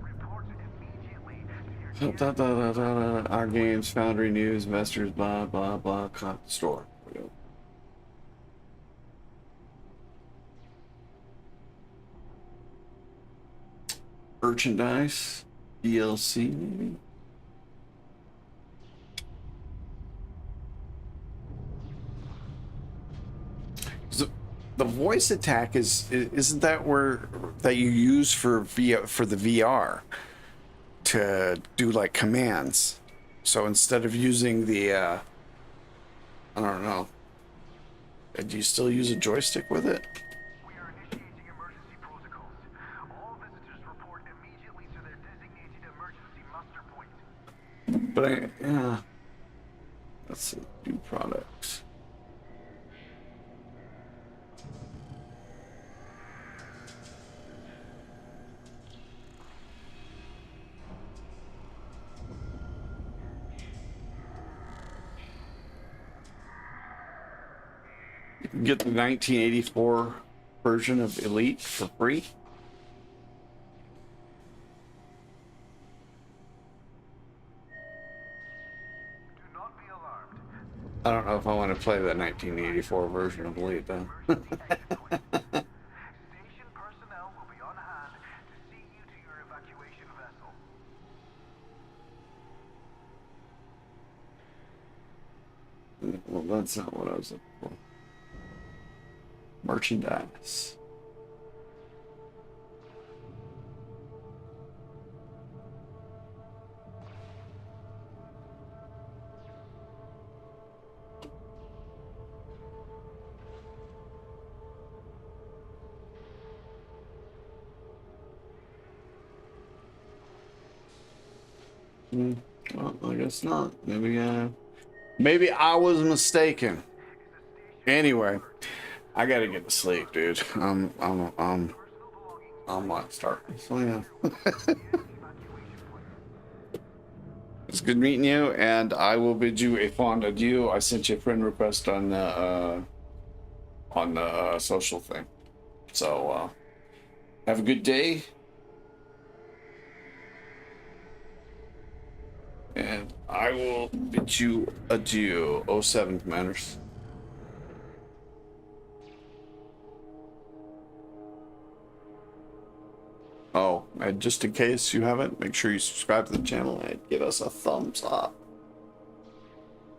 Report immediately to your Our games, Foundry News, Investors, blah, blah, blah, store. Here we go. Merchandise, DLC, maybe? The voice attack isn't that where that you use for the VR to do like commands? So instead of using the I don't know, do you still use a joystick with it? We are initiating emergency protocols. All visitors report immediately to their designated emergency muster point. But yeah, that's new products. You can get the 1984 version of Elite for free. Do not be alarmed. I don't know if I want to play the 1984 version of Elite though. Station personnel will be on hand to see you to your evacuation vessel. Well, that's not what I was looking for. Merchandise. Well, I guess not. Maybe I was mistaken. Anyway, I gotta get to sleep, dude. I'm not starting. So yeah. It's good meeting you, and I will bid you a fond adieu. I sent you a friend request on the social thing. So have a good day. And I will bid you adieu. 07 Commanders. Oh, and just in case you haven't, make sure you subscribe to the channel and give us a thumbs up.